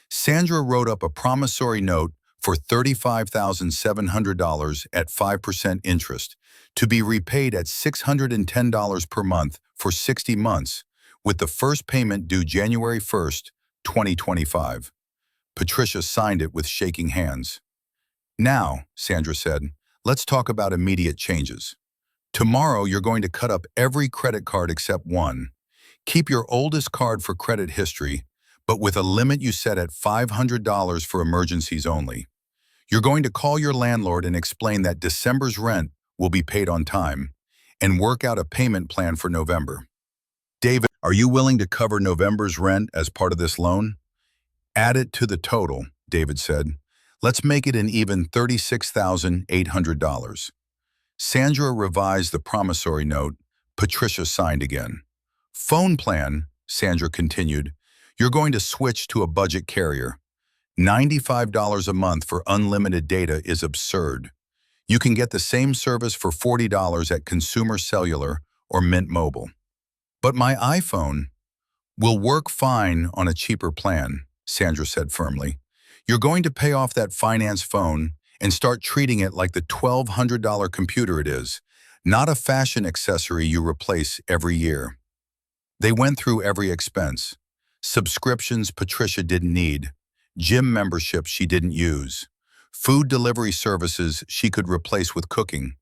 Sandra wrote up a promissory note for $35,700 at 5% interest, to be repaid at $610 per month for 60 months, with the first payment due January 1st, 2025. Patricia signed it with shaking hands. Now, Sandra said, let's talk about immediate changes. Tomorrow, you're going to cut up every credit card except one. Keep your oldest card for credit history, but with a limit you set at $500 for emergencies only. You're going to call your landlord and explain that December's rent will be paid on time, and work out a payment plan for November. David, are you willing to cover November's rent as part of this loan? Add it to the total, David said. Let's make it an even $36,800. Sandra revised the promissory note. Patricia signed again. Phone plan, Sandra continued. You're going to switch to a budget carrier. $95 a month for unlimited data is absurd. You can get the same service for $40 at Consumer Cellular or Mint Mobile. But my iPhone will work fine on a cheaper plan, Sandra said firmly. You're going to pay off that finance phone and start treating it like the $1,200 computer it is, not a fashion accessory you replace every year. They went through every expense. Subscriptions Patricia didn't need, gym memberships she didn't use, food delivery services she could replace with cooking,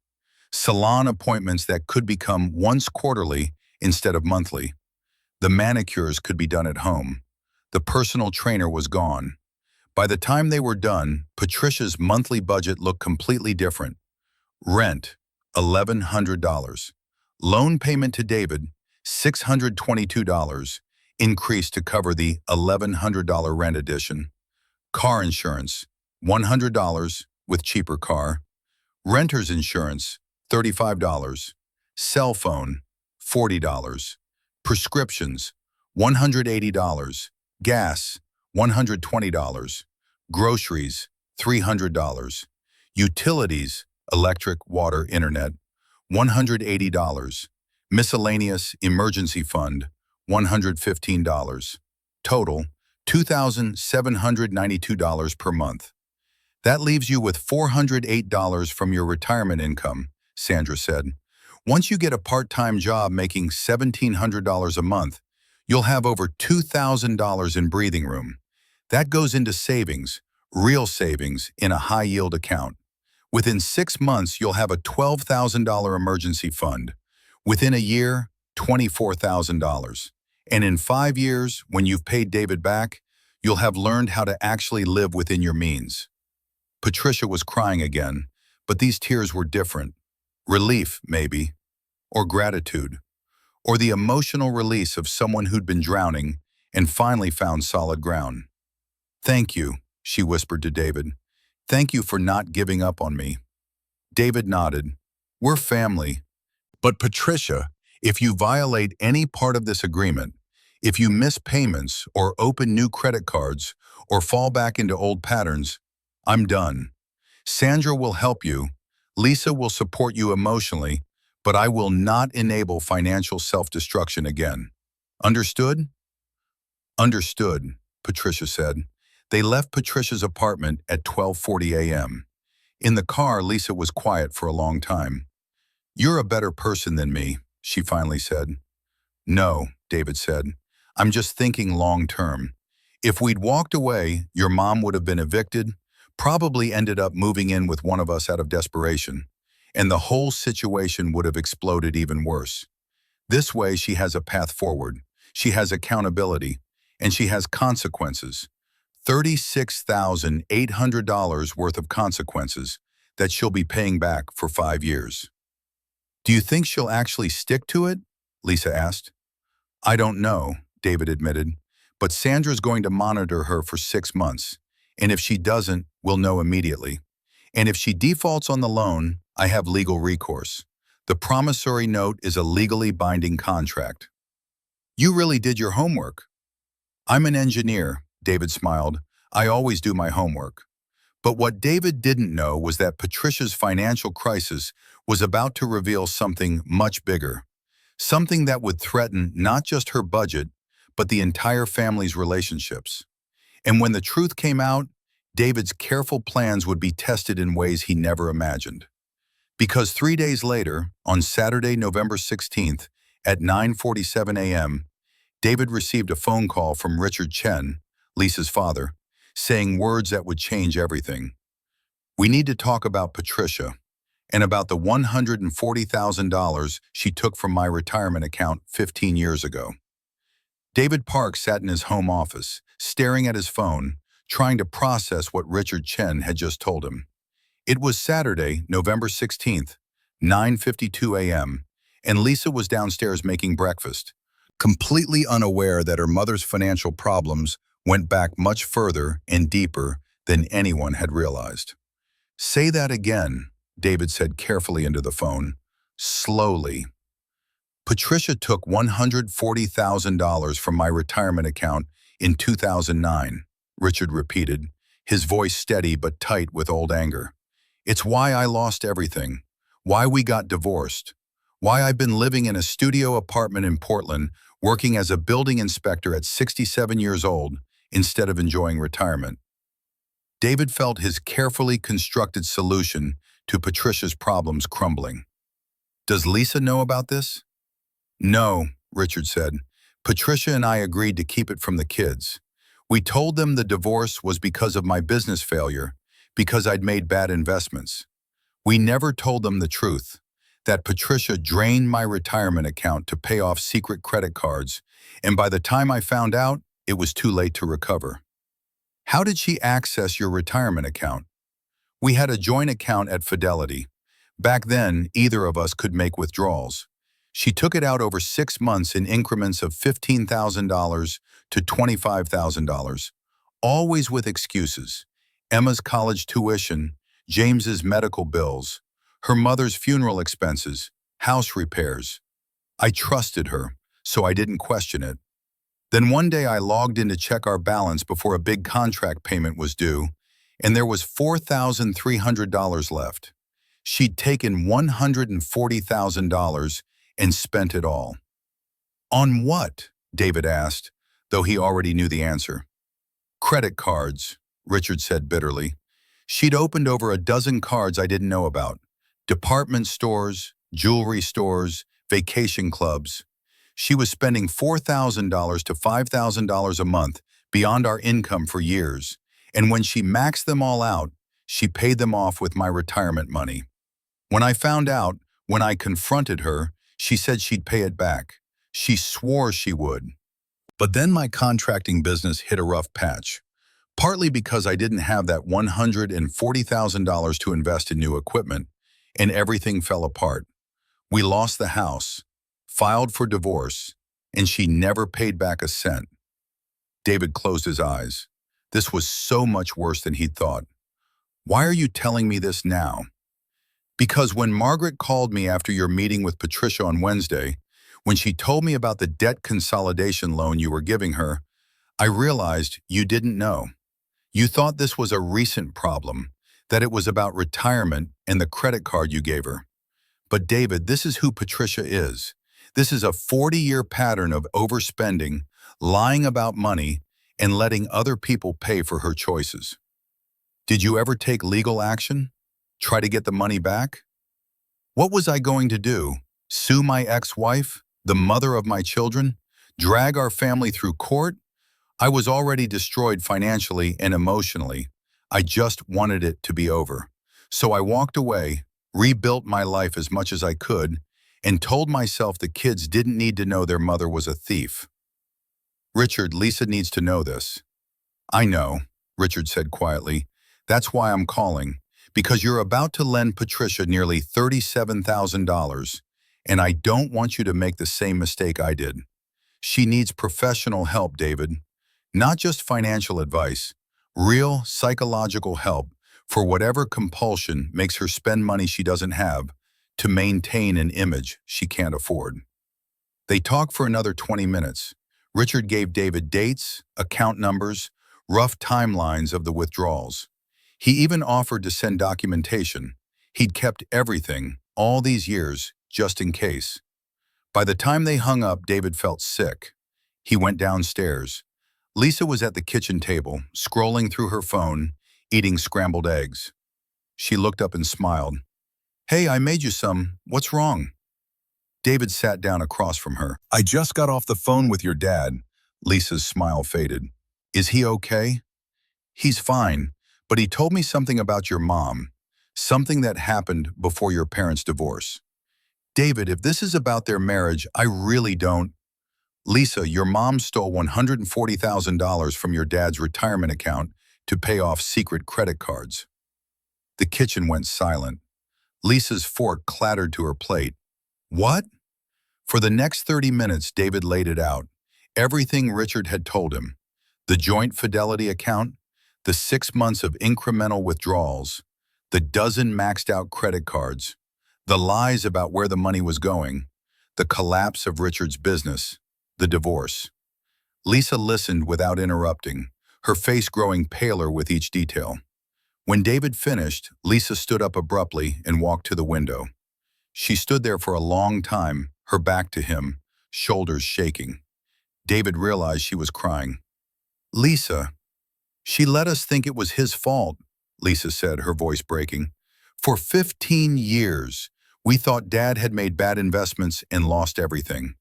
salon appointments that could become once quarterly instead of monthly. The manicures could be done at home. The personal trainer was gone. By the time they were done, Patricia's monthly budget looked completely different. Rent, $1,100. Loan payment to David, $622, increased to cover the $1,100 rent addition. Car insurance, $100 with cheaper car. Renter's insurance, $35. Cell phone, $40. Prescriptions, $180. Gas, $120. Groceries, $300. Utilities, electric, water, internet, $180. Miscellaneous emergency fund, $115. Total, $2,792 per month. That leaves you with $408 from your retirement income, Sandra said. Once you get a part-time job making $1,700 a month, you'll have over $2,000 in breathing room. That goes into savings, real savings, in a high-yield account. Within 6 months, you'll have a $12,000 emergency fund. Within a year, $24,000. And in 5 years, when you've paid David back, you'll have learned how to actually live within your means. Patricia was crying again, but these tears were different. Relief, maybe, or gratitude, or the emotional release of someone who'd been drowning and finally found solid ground. "Thank you," she whispered to David. "Thank you for not giving up on me." David nodded. "We're family. But Patricia, if you violate any part of this agreement, if you miss payments or open new credit cards or fall back into old patterns, I'm done. Sandra will help you. Lisa will support you emotionally, but I will not enable financial self-destruction again. Understood?" "Understood," Patricia said. They left Patricia's apartment at 12:40 a.m. In the car, Lisa was quiet for a long time. "You're a better person than me," she finally said. "No," David said. "I'm just thinking long term. If we'd walked away, your mom would have been evicted, probably ended up moving in with one of us out of desperation, and the whole situation would have exploded even worse. This way, she has a path forward. She has accountability, and she has consequences. $36,800 worth of consequences that she'll be paying back for 5 years. "Do you think she'll actually stick to it?" Lisa asked. "I don't know," David admitted, "but Sandra's going to monitor her for 6 months, and if she doesn't, we'll know immediately. And if she defaults on the loan, I have legal recourse. The promissory note is a legally binding contract." "You really did your homework." "I'm an engineer," David smiled. "I always do my homework." But what David didn't know was that Patricia's financial crisis was about to reveal something much bigger, something that would threaten not just her budget, but the entire family's relationships. And when the truth came out, David's careful plans would be tested in ways he never imagined. Because 3 days later, on Saturday, November 16th, at 9:47 a.m., David received a phone call from Richard Chen, Lisa's father, saying words that would change everything. "We need to talk about Patricia and about the $140,000 she took from my retirement account 15 years ago." David Park sat in his home office, staring at his phone, trying to process what Richard Chen had just told him. It was Saturday, November 16th, 9:52 a.m., and Lisa was downstairs making breakfast, completely unaware that her mother's financial problems went back much further and deeper than anyone had realized. "Say that again," David said carefully into the phone, slowly. "Patricia took $140,000 from my retirement account in 2009, Richard repeated, his voice steady but tight with old anger. "It's why I lost everything, why we got divorced, why I've been living in a studio apartment in Portland, working as a building inspector at 67 years old instead of enjoying retirement." David felt his carefully constructed solution to Patricia's problems crumbling. "Does Lisa know about this?" "No," Richard said. "Patricia and I agreed to keep it from the kids. We told them the divorce was because of my business failure, because I'd made bad investments. We never told them the truth, that Patricia drained my retirement account to pay off secret credit cards, and by the time I found out, it was too late to recover." "How did she access your retirement account?" "We had a joint account at Fidelity. Back then, either of us could make withdrawals. She took it out over 6 months in increments of $15,000 to $25,000, always with excuses. Emma's college tuition, James's medical bills, her mother's funeral expenses, house repairs. I trusted her, so I didn't question it. Then one day I logged in to check our balance before a big contract payment was due, and there was $4,300 left. She'd taken $140,000 and spent it all." "On what?" David asked, though he already knew the answer. "Credit cards," Richard said bitterly. "She'd opened over a dozen cards I didn't know about. Department stores, jewelry stores, vacation clubs. She was spending $4,000 to $5,000 a month beyond our income for years, and when she maxed them all out, she paid them off with my retirement money. When I found out, when I confronted her, she said she'd pay it back. She swore she would. But then my contracting business hit a rough patch. Partly because I didn't have that $140,000 to invest in new equipment, and everything fell apart. We lost the house, filed for divorce, and she never paid back a cent. David closed his eyes. This was so much worse than he'd thought. Why are you telling me this now? Because when Margaret called me after your meeting with Patricia on Wednesday, when she told me about the debt consolidation loan you were giving her, I realized you didn't know. You thought this was a recent problem, that it was about retirement and the credit card you gave her. But David, this is who Patricia is. This is a 40-year pattern of overspending, lying about money, and letting other people pay for her choices. Did you ever take legal action? Try to get the money back? What was I going to do? Sue my ex-wife, the mother of my children? Drag our family through court? I was already destroyed financially and emotionally. I just wanted it to be over. So I walked away, rebuilt my life as much as I could, and told myself the kids didn't need to know their mother was a thief. Richard, Lisa needs to know this. I know, Richard said quietly. That's why I'm calling, because you're about to lend Patricia nearly $37,000, and I don't want you to make the same mistake I did. She needs professional help, David. Not just financial advice, real psychological help for whatever compulsion makes her spend money she doesn't have to maintain an image she can't afford. They talked for another 20 minutes. Richard gave David dates, account numbers, rough timelines of the withdrawals. He even offered to send documentation. He'd kept everything, all these years, just in case. By the time they hung up, David felt sick. He went downstairs. Lisa was at the kitchen table, scrolling through her phone, eating scrambled eggs. She looked up and smiled. Hey, I made you some. What's wrong? David sat down across from her. I just got off the phone with your dad. Lisa's smile faded. Is he okay? He's fine, but he told me something about your mom, something that happened before your parents' divorce. David, if this is about their marriage, I really don't. Lisa, your mom stole $140,000 from your dad's retirement account to pay off secret credit cards. The kitchen went silent. Lisa's fork clattered to her plate. What? For the next 30 minutes, David laid it out. Everything Richard had told him. The joint fidelity account, the 6 months of incremental withdrawals, the dozen maxed-out credit cards, the lies about where the money was going, the collapse of Richard's business, the divorce. Lisa listened without interrupting, her face growing paler with each detail. When David finished, Lisa stood up abruptly and walked to the window. She stood there for a long time, her back to him, shoulders shaking. David realized she was crying. Lisa, she let us think it was his fault, Lisa said, her voice breaking. For 15 years, we thought Dad had made bad investments and lost everything.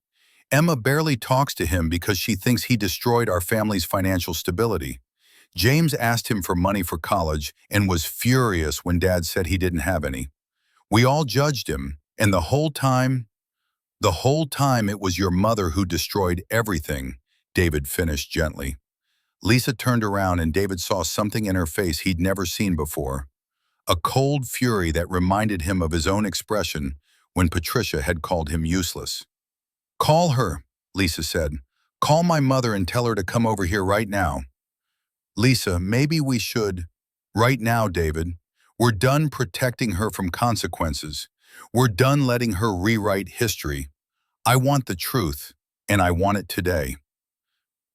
Emma barely talks to him because she thinks he destroyed our family's financial stability. James asked him for money for college and was furious when Dad said he didn't have any. We all judged him, and the whole time it was your mother who destroyed everything, David finished gently. Lisa turned around and David saw something in her face he'd never seen before. A cold fury that reminded him of his own expression when Patricia had called him useless. Call her, Lisa said. Call my mother and tell her to come over here right now. Lisa, maybe we should. Right now, David. We're done protecting her from consequences. We're done letting her rewrite history. I want the truth, and I want it today.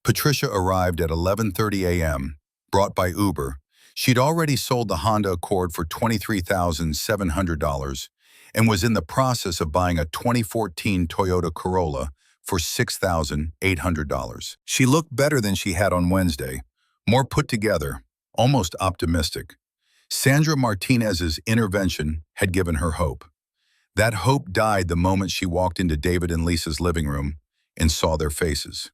Patricia arrived at 11:30 a.m., brought by Uber. She'd already sold the Honda Accord for $23,700 and was in the process of buying a 2014 Toyota Corolla for $6,800. She looked better than she had on Wednesday, more put together, almost optimistic. Sandra Martinez's intervention had given her hope. That hope died the moment she walked into David and Lisa's living room and saw their faces.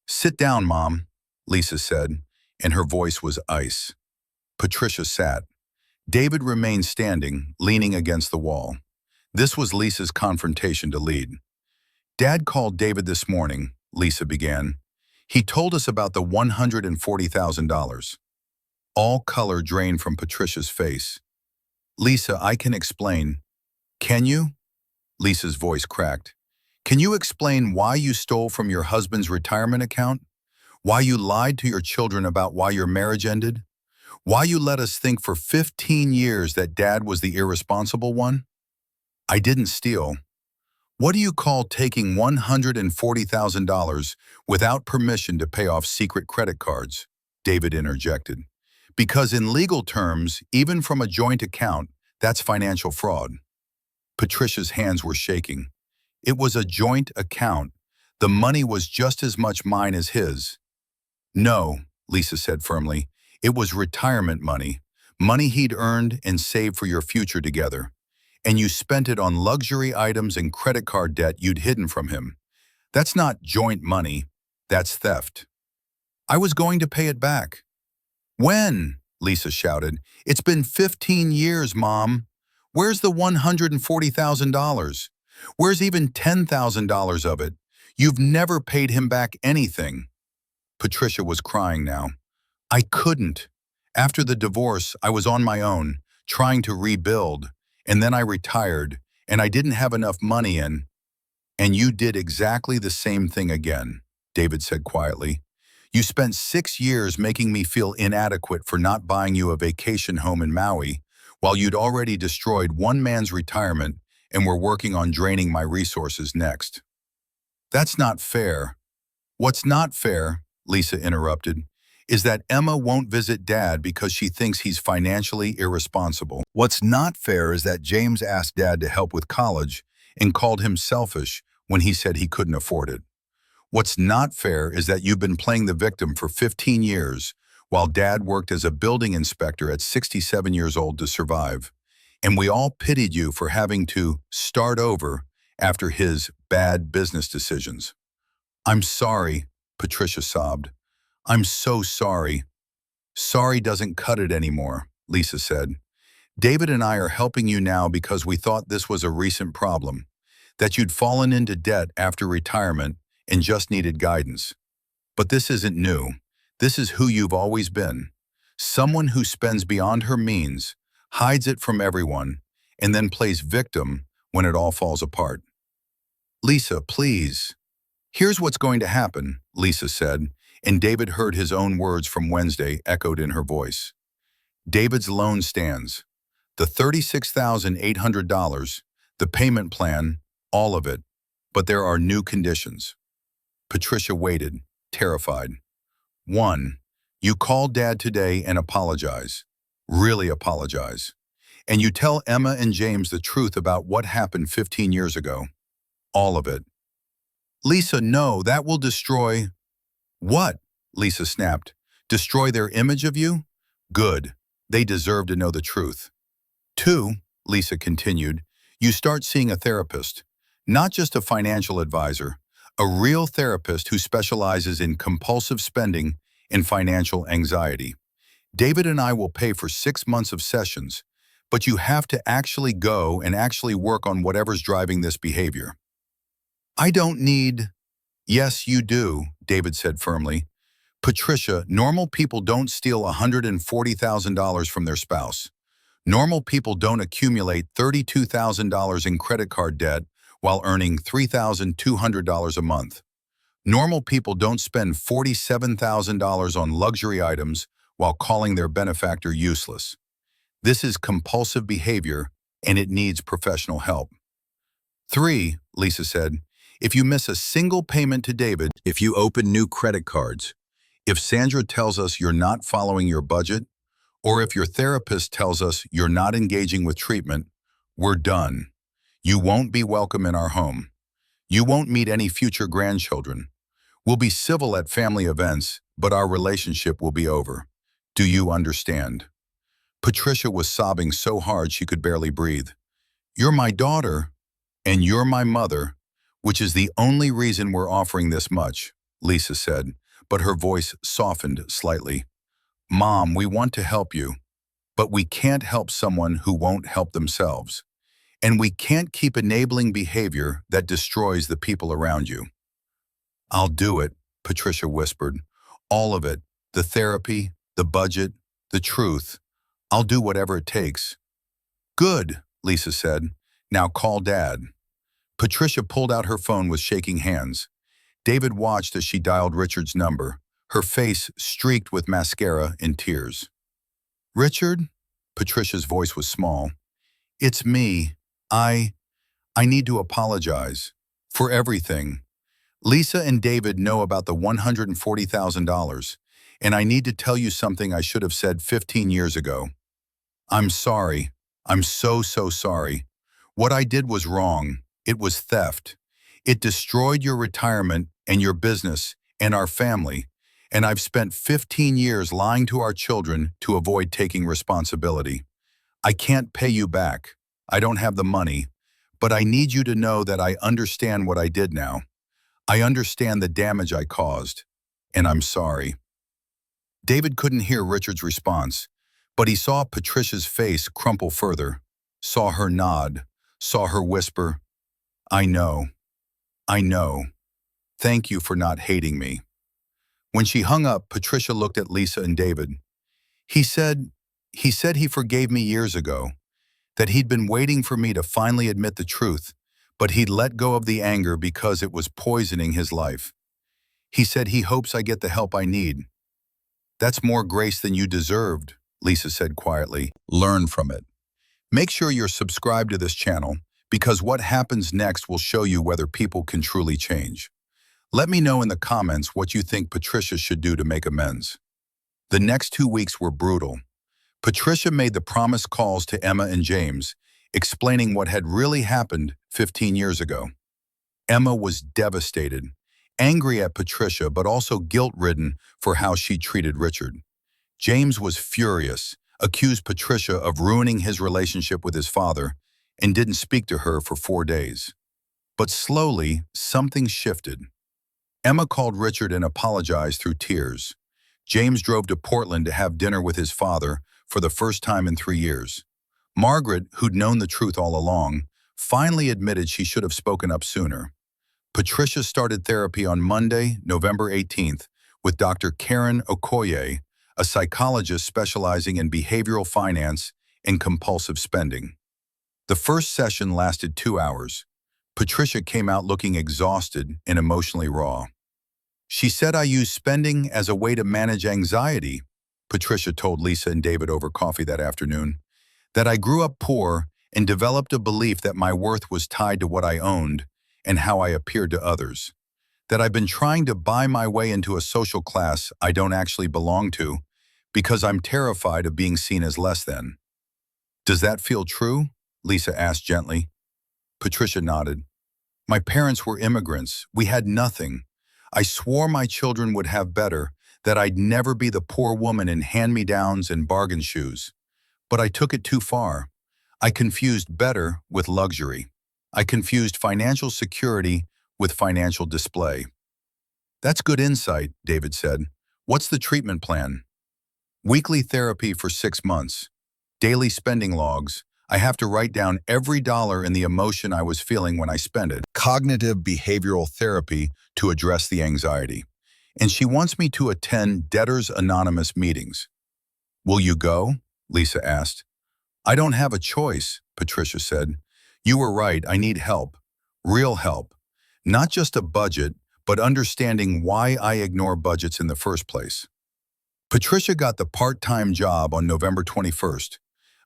Sit down, Mom, Lisa said, and her voice was ice. Patricia sat. David remained standing, leaning against the wall. This was Lisa's confrontation to lead. Dad called David this morning, Lisa began. He told us about the $140,000. All color drained from Patricia's face. Lisa, I can explain. Can you? Lisa's voice cracked. Can you explain why you stole from your husband's retirement account? Why you lied to your children about why your marriage ended? Why you let us think for 15 years that Dad was the irresponsible one? I didn't steal. What do you call taking $140,000 without permission to pay off secret credit cards? David interjected. Because in legal terms, even from a joint account, that's financial fraud. Patricia's hands were shaking. It was a joint account. The money was just as much mine as his. No, Lisa said firmly. It was retirement money. Money he'd earned and saved for your future together. And you spent it on luxury items and credit card debt you'd hidden from him. That's not joint money. That's theft. I was going to pay it back. When? Lisa shouted. It's been 15 years, Mom. Where's the $140,000? Where's even $10,000 of it? You've never paid him back anything. Patricia was crying now. I couldn't. After the divorce, I was on my own, trying to rebuild, and then I retired, and I didn't have enough money and you did exactly the same thing again, David said quietly. You spent 6 years making me feel inadequate for not buying you a vacation home in Maui, while you'd already destroyed one man's retirement and were working on draining my resources next. That's not fair. What's not fair, Lisa interrupted, is that Emma won't visit Dad because she thinks he's financially irresponsible. What's not fair is that James asked Dad to help with college and called him selfish when he said he couldn't afford it. What's not fair is that you've been playing the victim for 15 years while Dad worked as a building inspector at 67 years old to survive. And we all pitied you for having to start over after his bad business decisions. I'm sorry, Patricia sobbed. I'm so sorry. Sorry doesn't cut it anymore, Lisa said. David and I are helping you now because we thought this was a recent problem, that you'd fallen into debt after retirement and just needed guidance. But this isn't new. This is who you've always been. Someone who spends beyond her means, hides it from everyone, and then plays victim when it all falls apart. Lisa, please. Here's what's going to happen, Lisa said, and David heard his own words from Wednesday echoed in her voice. David's loan stands. The $36,800, the payment plan, all of it. But there are new conditions. Patricia waited, terrified. 1. You call Dad today and apologize. Really apologize. And you tell Emma and James the truth about what happened 15 years ago. All of it. Lisa, no, that will destroy... What? Lisa snapped. Destroy their image of you? Good. They deserve to know the truth. 2, Lisa continued, you start seeing a therapist. Not just a financial advisor. A real therapist who specializes in compulsive spending and financial anxiety. David and I will pay for 6 months of sessions, but you have to actually go and actually work on whatever's driving this behavior. I don't need... Yes, you do, David said firmly. Patricia, normal people don't steal $140,000 from their spouse. Normal people don't accumulate $32,000 in credit card debt while earning $3,200 a month. Normal people don't spend $47,000 on luxury items while calling their benefactor useless. This is compulsive behavior, and it needs professional help. 3, Lisa said, if you miss a single payment to David, if you open new credit cards, if Sandra tells us you're not following your budget, or if your therapist tells us you're not engaging with treatment, we're done. You won't be welcome in our home. You won't meet any future grandchildren. We'll be civil at family events, but our relationship will be over. Do you understand? Patricia was sobbing so hard she could barely breathe. You're my daughter, and you're my mother, which is the only reason we're offering this much, Lisa said, but her voice softened slightly. Mom, we want to help you, but we can't help someone who won't help themselves. And we can't keep enabling behavior that destroys the people around you. I'll do it, Patricia whispered. All of it, the therapy, the budget, The truth. I'll do whatever it takes. Good, Lisa said. Now call Dad. Patricia pulled out her phone with shaking hands. David watched as she dialed Richard's number, her face streaked with mascara and tears. Richard? Patricia's voice was small. It's me. I need to apologize. For everything. Lisa and David know about the $140,000, and I need to tell you something I should have said 15 years ago. I'm sorry. I'm so sorry. What I did was wrong. It was theft. It destroyed your retirement and your business and our family, and I've spent 15 years lying to our children to avoid taking responsibility. I can't pay you back. I don't have the money, but I need you to know that I understand what I did now. I understand the damage I caused, and I'm sorry. David couldn't hear Richard's response, but he saw Patricia's face crumple further, saw her nod, saw her whisper, I know. I know. Thank you for not hating me. When she hung up, Patricia looked at Lisa and David. He said he forgave me years ago, that he'd been waiting for me to finally admit the truth, but he'd let go of the anger because it was poisoning his life. He said he hopes I get the help I need. That's more grace than you deserved, Lisa said quietly. Learn from it. Make sure you're subscribed to this channel, because what happens next will show you whether people can truly change. Let me know in the comments what you think Patricia should do to make amends. The next 2 weeks were brutal. Patricia made the promised calls to Emma and James, explaining what had really happened 15 years ago. Emma was devastated, angry at Patricia but also guilt-ridden for how she treated Richard. James was furious, accused Patricia of ruining his relationship with his father, and didn't speak to her for 4 days. But slowly, something shifted. Emma called Richard and apologized through tears. James drove to Portland to have dinner with his father for the first time in 3 years. Margaret, who'd known the truth all along, finally admitted she should have spoken up sooner. Patricia started therapy on Monday, November 18th, with Dr. Karen Okoye, a psychologist specializing in behavioral finance and compulsive spending. The first session lasted 2 hours. Patricia came out looking exhausted and emotionally raw. She said, I use spending as a way to manage anxiety, Patricia told Lisa and David over coffee that afternoon, that I grew up poor and developed a belief that my worth was tied to what I owned and how I appeared to others, that I've been trying to buy my way into a social class I don't actually belong to because I'm terrified of being seen as less than. Does that feel true? Lisa asked gently. Patricia nodded. My parents were immigrants. We had nothing. I swore my children would have better, that I'd never be the poor woman in hand-me-downs and bargain shoes. But I took it too far. I confused better with luxury. I confused financial security with financial display. That's good insight, David said. What's the treatment plan? Weekly therapy for 6 months. Daily spending logs. I have to write down every dollar and the emotion I was feeling when I spent it. Cognitive behavioral therapy to address the anxiety. And she wants me to attend Debtors Anonymous meetings. Will you go? Lisa asked. I don't have a choice, Patricia said. You were right, I need help. Real help. Not just a budget, but understanding why I ignore budgets in the first place. Patricia got the part-time job on November 21st.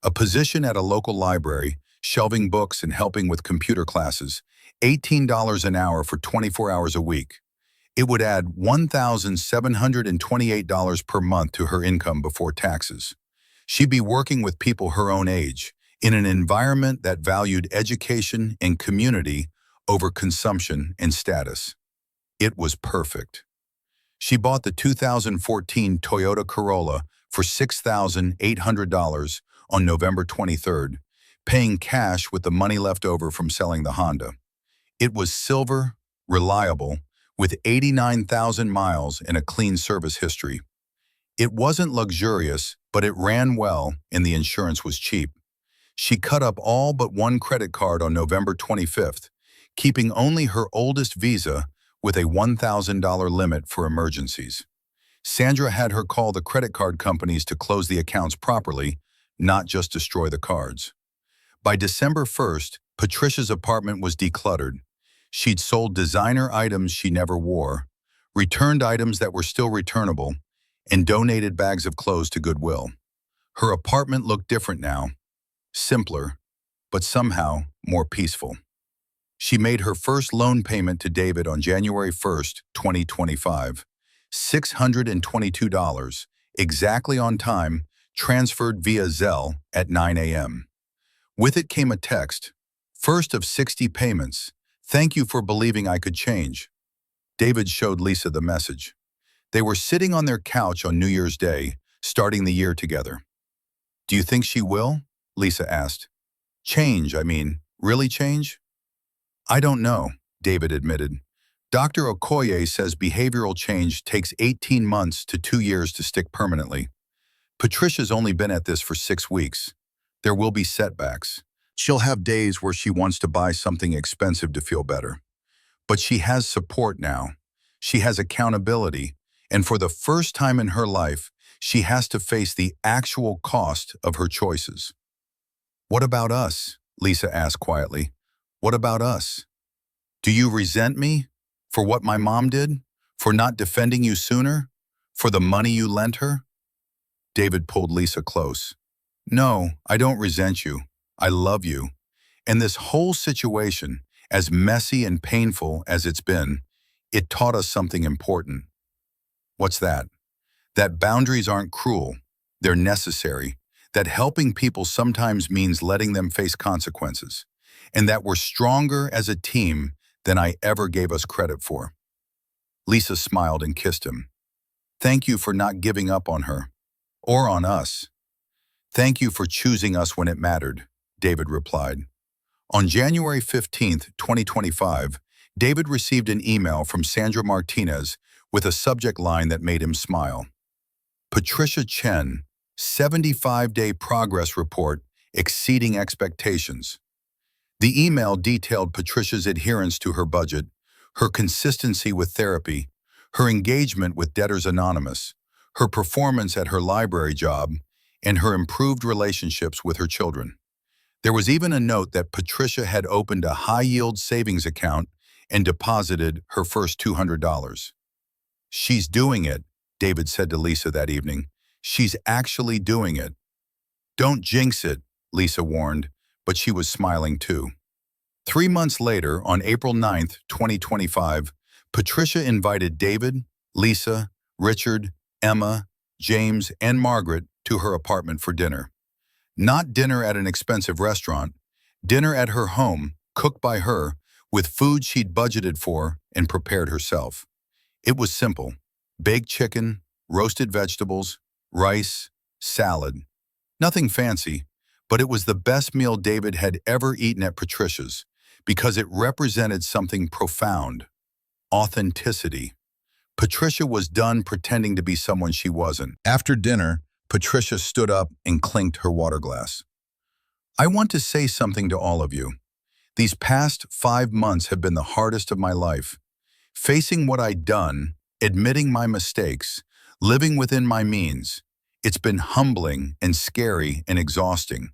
A position at a local library, shelving books and helping with computer classes, $18 an hour for 24 hours a week. It would add $1,728 per month to her income before taxes. She'd be working with people her own age, in an environment that valued education and community over consumption and status. It was perfect. She bought the 2014 Toyota Corolla for $6,800 on November 23rd, paying cash with the money left over from selling the Honda. It was silver, reliable, with 89,000 miles and a clean service history. It wasn't luxurious, but it ran well and the insurance was cheap. She cut up all but one credit card on November 25th, keeping only her oldest Visa with a $1,000 limit for emergencies. Sandra had her call the credit card companies to close the accounts properly, not just destroy the cards. By December 1st, Patricia's apartment was decluttered. She'd sold designer items she never wore, returned items that were still returnable, and donated bags of clothes to Goodwill. Her apartment looked different now, simpler, but somehow more peaceful. She made her first loan payment to David on January 1st, 2025, $622, exactly on time, transferred via Zelle at 9 a.m. With it came a text, first of 60 payments. Thank you for believing I could change. David showed Lisa the message. They were sitting on their couch on New Year's Day, starting the year together. Do you think she will? Lisa asked. Change, I mean, really change? I don't know, David admitted. Dr. Okoye says behavioral change takes 18 months to 2 years to stick permanently. Patricia's only been at this for 6 weeks. There will be setbacks. She'll have days where she wants to buy something expensive to feel better. But she has support now. She has accountability. And for the first time in her life, she has to face the actual cost of her choices. What about us? Lisa asked quietly. What about us? Do you resent me? For what my mom did? For not defending you sooner? For the money you lent her? David pulled Lisa close. No, I don't resent you. I love you. And this whole situation, as messy and painful as it's been, it taught us something important. What's that? That boundaries aren't cruel. They're necessary. That helping people sometimes means letting them face consequences. And that we're stronger as a team than I ever gave us credit for. Lisa smiled and kissed him. Thank you for not giving up on her. Or on us. Thank you for choosing us when it mattered, David replied. On January 15th, 2025, David received an email from Sandra Martinez with a subject line that made him smile. Patricia Chen, 75-day progress report exceeding expectations. The email detailed Patricia's adherence to her budget, her consistency with therapy, her engagement with Debtors Anonymous, her performance at her library job, and her improved relationships with her children. There was even a note that Patricia had opened a high-yield savings account and deposited her first $200. She's doing it, David said to Lisa that evening. She's actually doing it. Don't jinx it, Lisa warned, but she was smiling too. 3 months later, on April 9th, 2025, Patricia invited David, Lisa, Richard, Emma, James, and Margaret to her apartment for dinner. Not dinner at an expensive restaurant, dinner at her home, cooked by her, with food she'd budgeted for and prepared herself. It was simple: baked chicken, roasted vegetables, rice, salad. Nothing fancy, but it was the best meal David had ever eaten at Patricia's because it represented something profound: authenticity. Patricia was done pretending to be someone she wasn't. After dinner, Patricia stood up and clinked her water glass. I want to say something to all of you. These past 5 months have been the hardest of my life. Facing what I'd done, admitting my mistakes, living within my means. It's been humbling and scary and exhausting.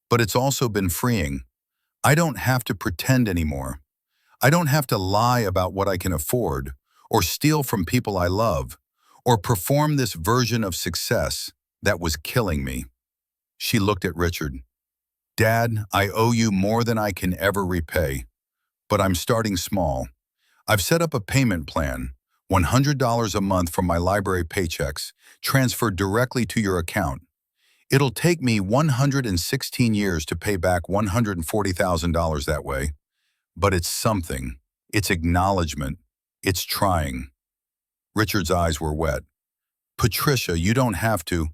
But it's also been freeing. I don't have to pretend anymore. I don't have to lie about what I can afford, or steal from people I love, or perform this version of success that was killing me. She looked at Richard. Dad, I owe you more than I can ever repay, but I'm starting small. I've set up a payment plan, $100 a month from my library paychecks, transferred directly to your account. It'll take me 116 years to pay back $140,000 that way, but it's something. It's acknowledgement. It's trying. Richard's eyes were wet. Patricia, you don't have to.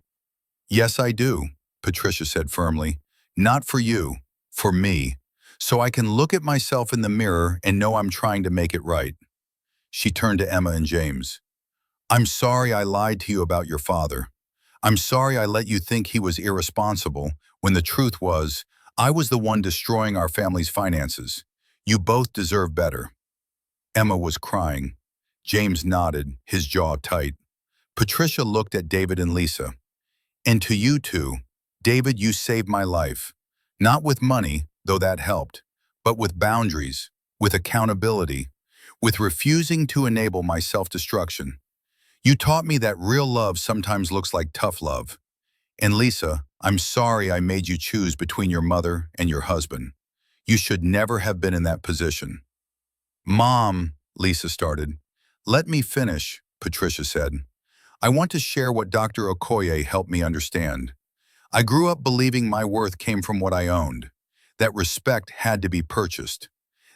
Yes, I do, Patricia said firmly. Not for you, for me, so I can look at myself in the mirror and know I'm trying to make it right. She turned to Emma and James. I'm sorry I lied to you about your father. I'm sorry I let you think he was irresponsible when the truth was I was the one destroying our family's finances. You both deserve better. Emma was crying. James nodded, his jaw tight. Patricia looked at David and Lisa. "And to you too. David, you saved my life. Not with money, though that helped, but with boundaries, with accountability, with refusing to enable my self-destruction. You taught me that real love sometimes looks like tough love. And Lisa, I'm sorry I made you choose between your mother and your husband. You should never have been in that position." "Mom," Lisa started. "Let me finish," Patricia said. "I want to share what Dr. Okoye helped me understand. I grew up believing my worth came from what I owned, that respect had to be purchased,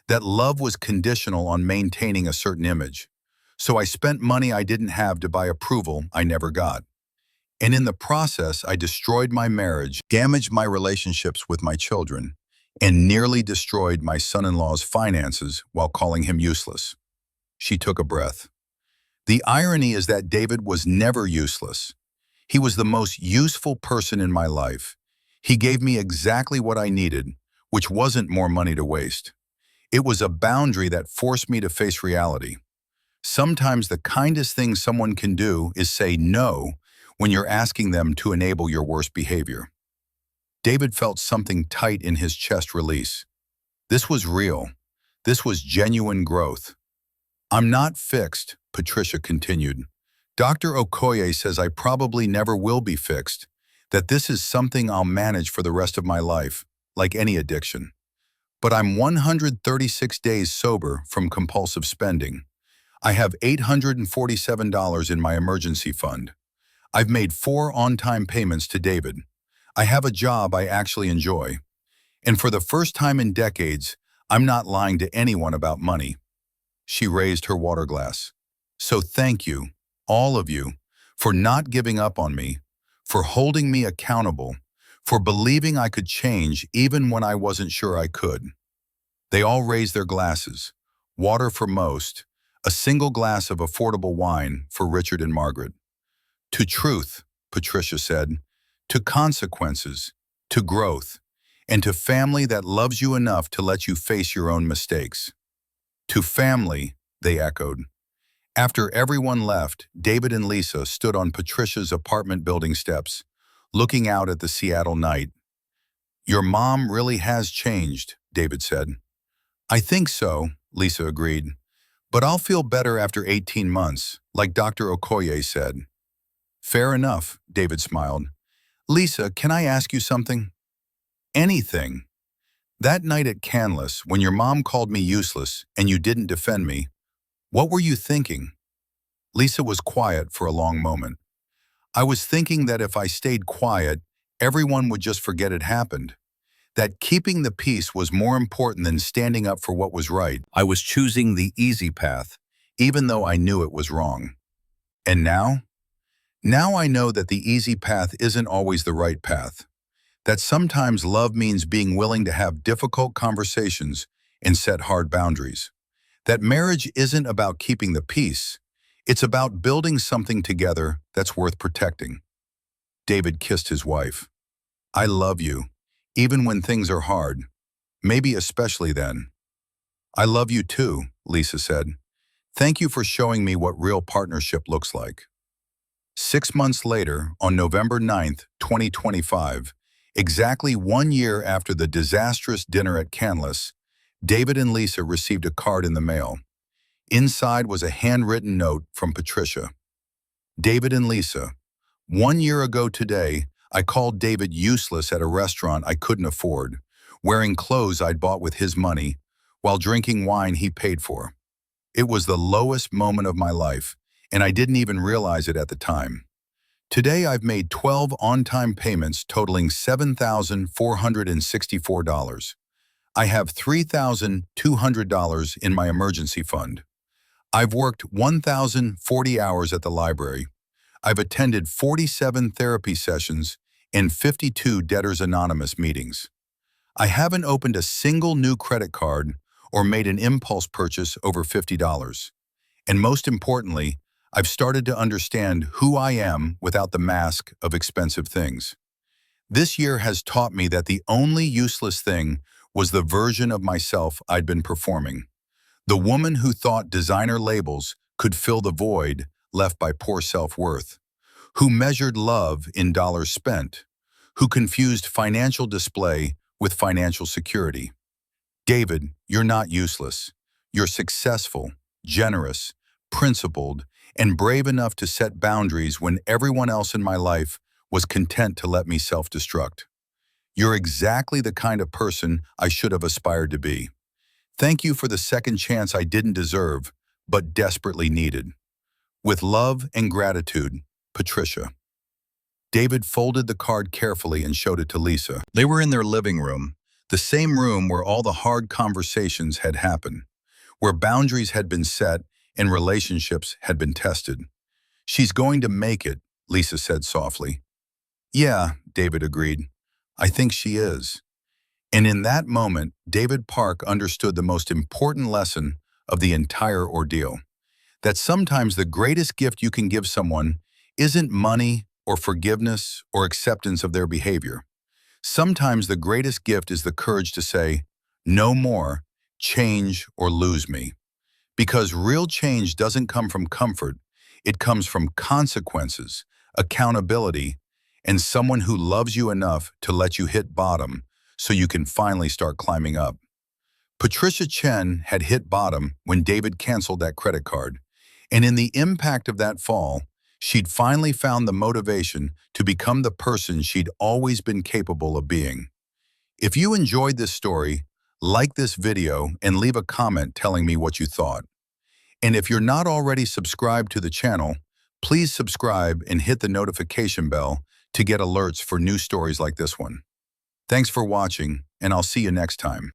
that love was conditional on maintaining a certain image. So I spent money I didn't have to buy approval I never got. And in the process, I destroyed my marriage, damaged my relationships with my children, and nearly destroyed my son-in-law's finances while calling him useless." She took a breath. "The irony is that David was never useless. He was the most useful person in my life. He gave me exactly what I needed, which wasn't more money to waste. It was a boundary that forced me to face reality. Sometimes the kindest thing someone can do is say no when you're asking them to enable your worst behavior." David felt something tight in his chest release. This was real. This was genuine growth. "I'm not fixed," Patricia continued. "Dr. Okoye says I probably never will be fixed, that this is something I'll manage for the rest of my life, like any addiction. But I'm 136 days sober from compulsive spending. I have $847 in my emergency fund. I've made 4 on-time payments to David. I have a job I actually enjoy. And for the first time in decades, I'm not lying to anyone about money." She raised her water glass. "So thank you, all of you, for not giving up on me, for holding me accountable, for believing I could change even when I wasn't sure I could." They all raised their glasses, water for most, a single glass of affordable wine for Richard and Margaret. "To truth," Patricia said, "to consequences, to growth, and to family that loves you enough to let you face your own mistakes." "To family," they echoed. After everyone left, David and Lisa stood on Patricia's apartment building steps, looking out at the Seattle night. "Your mom really has changed," David said. "I think so," Lisa agreed. "But I'll feel better after 18 months, like Dr. Okoye said." "Fair enough," David smiled. "Lisa, can I ask you something?" "Anything." "That night at Canlis, when your mom called me useless and you didn't defend me, what were you thinking?" Lisa was quiet for a long moment. "I was thinking that if I stayed quiet, everyone would just forget it happened. That keeping the peace was more important than standing up for what was right. I was choosing the easy path, even though I knew it was wrong. And now? Now I know that the easy path isn't always the right path. That sometimes love means being willing to have difficult conversations and set hard boundaries. That marriage isn't about keeping the peace. It's about building something together that's worth protecting." David kissed his wife. "I love you, even when things are hard, maybe especially then." "I love you too," Lisa said. "Thank you for showing me what real partnership looks like." 6 months later, on November 9th, 2025, exactly 1 year after the disastrous dinner at Canlis, David and Lisa received a card in the mail. Inside was a handwritten note from Patricia. "David and Lisa, 1 year ago today, I called David useless at a restaurant I couldn't afford, wearing clothes I'd bought with his money, while drinking wine he paid for. It was the lowest moment of my life, and I didn't even realize it at the time. Today I've made 12 on-time payments totaling $7,464. I have $3,200 in my emergency fund. I've worked 1,040 hours at the library. I've attended 47 therapy sessions and 52 Debtors Anonymous meetings. I haven't opened a single new credit card or made an impulse purchase over $50. And most importantly, I've started to understand who I am without the mask of expensive things. This year has taught me that the only useless thing was the version of myself I'd been performing. The woman who thought designer labels could fill the void left by poor self-worth, who measured love in dollars spent, who confused financial display with financial security. David, you're not useless. You're successful, generous, principled, and brave enough to set boundaries when everyone else in my life was content to let me self-destruct. You're exactly the kind of person I should have aspired to be. Thank you for the second chance I didn't deserve, but desperately needed. With love and gratitude, Patricia. David folded the card carefully and showed it to Lisa. They were in their living room, the same room where all the hard conversations had happened, where boundaries had been set and relationships had been tested. She's going to make it, Lisa said softly. Yeah, David agreed. I think she is. And in that moment, David Park understood the most important lesson of the entire ordeal. That sometimes the greatest gift you can give someone isn't money or forgiveness or acceptance of their behavior. Sometimes the greatest gift is the courage to say, no more, change or lose me. Because real change doesn't come from comfort, it comes from consequences, accountability, and someone who loves you enough to let you hit bottom so you can finally start climbing up. Patricia Chen had hit bottom when David canceled that credit card, and in the impact of that fall, she'd finally found the motivation to become the person she'd always been capable of being. If you enjoyed this story, like this video and leave a comment telling me what you thought. And if you're not already subscribed to the channel, please subscribe and hit the notification bell to get alerts for new stories like this one. Thanks for watching, and I'll see you next time.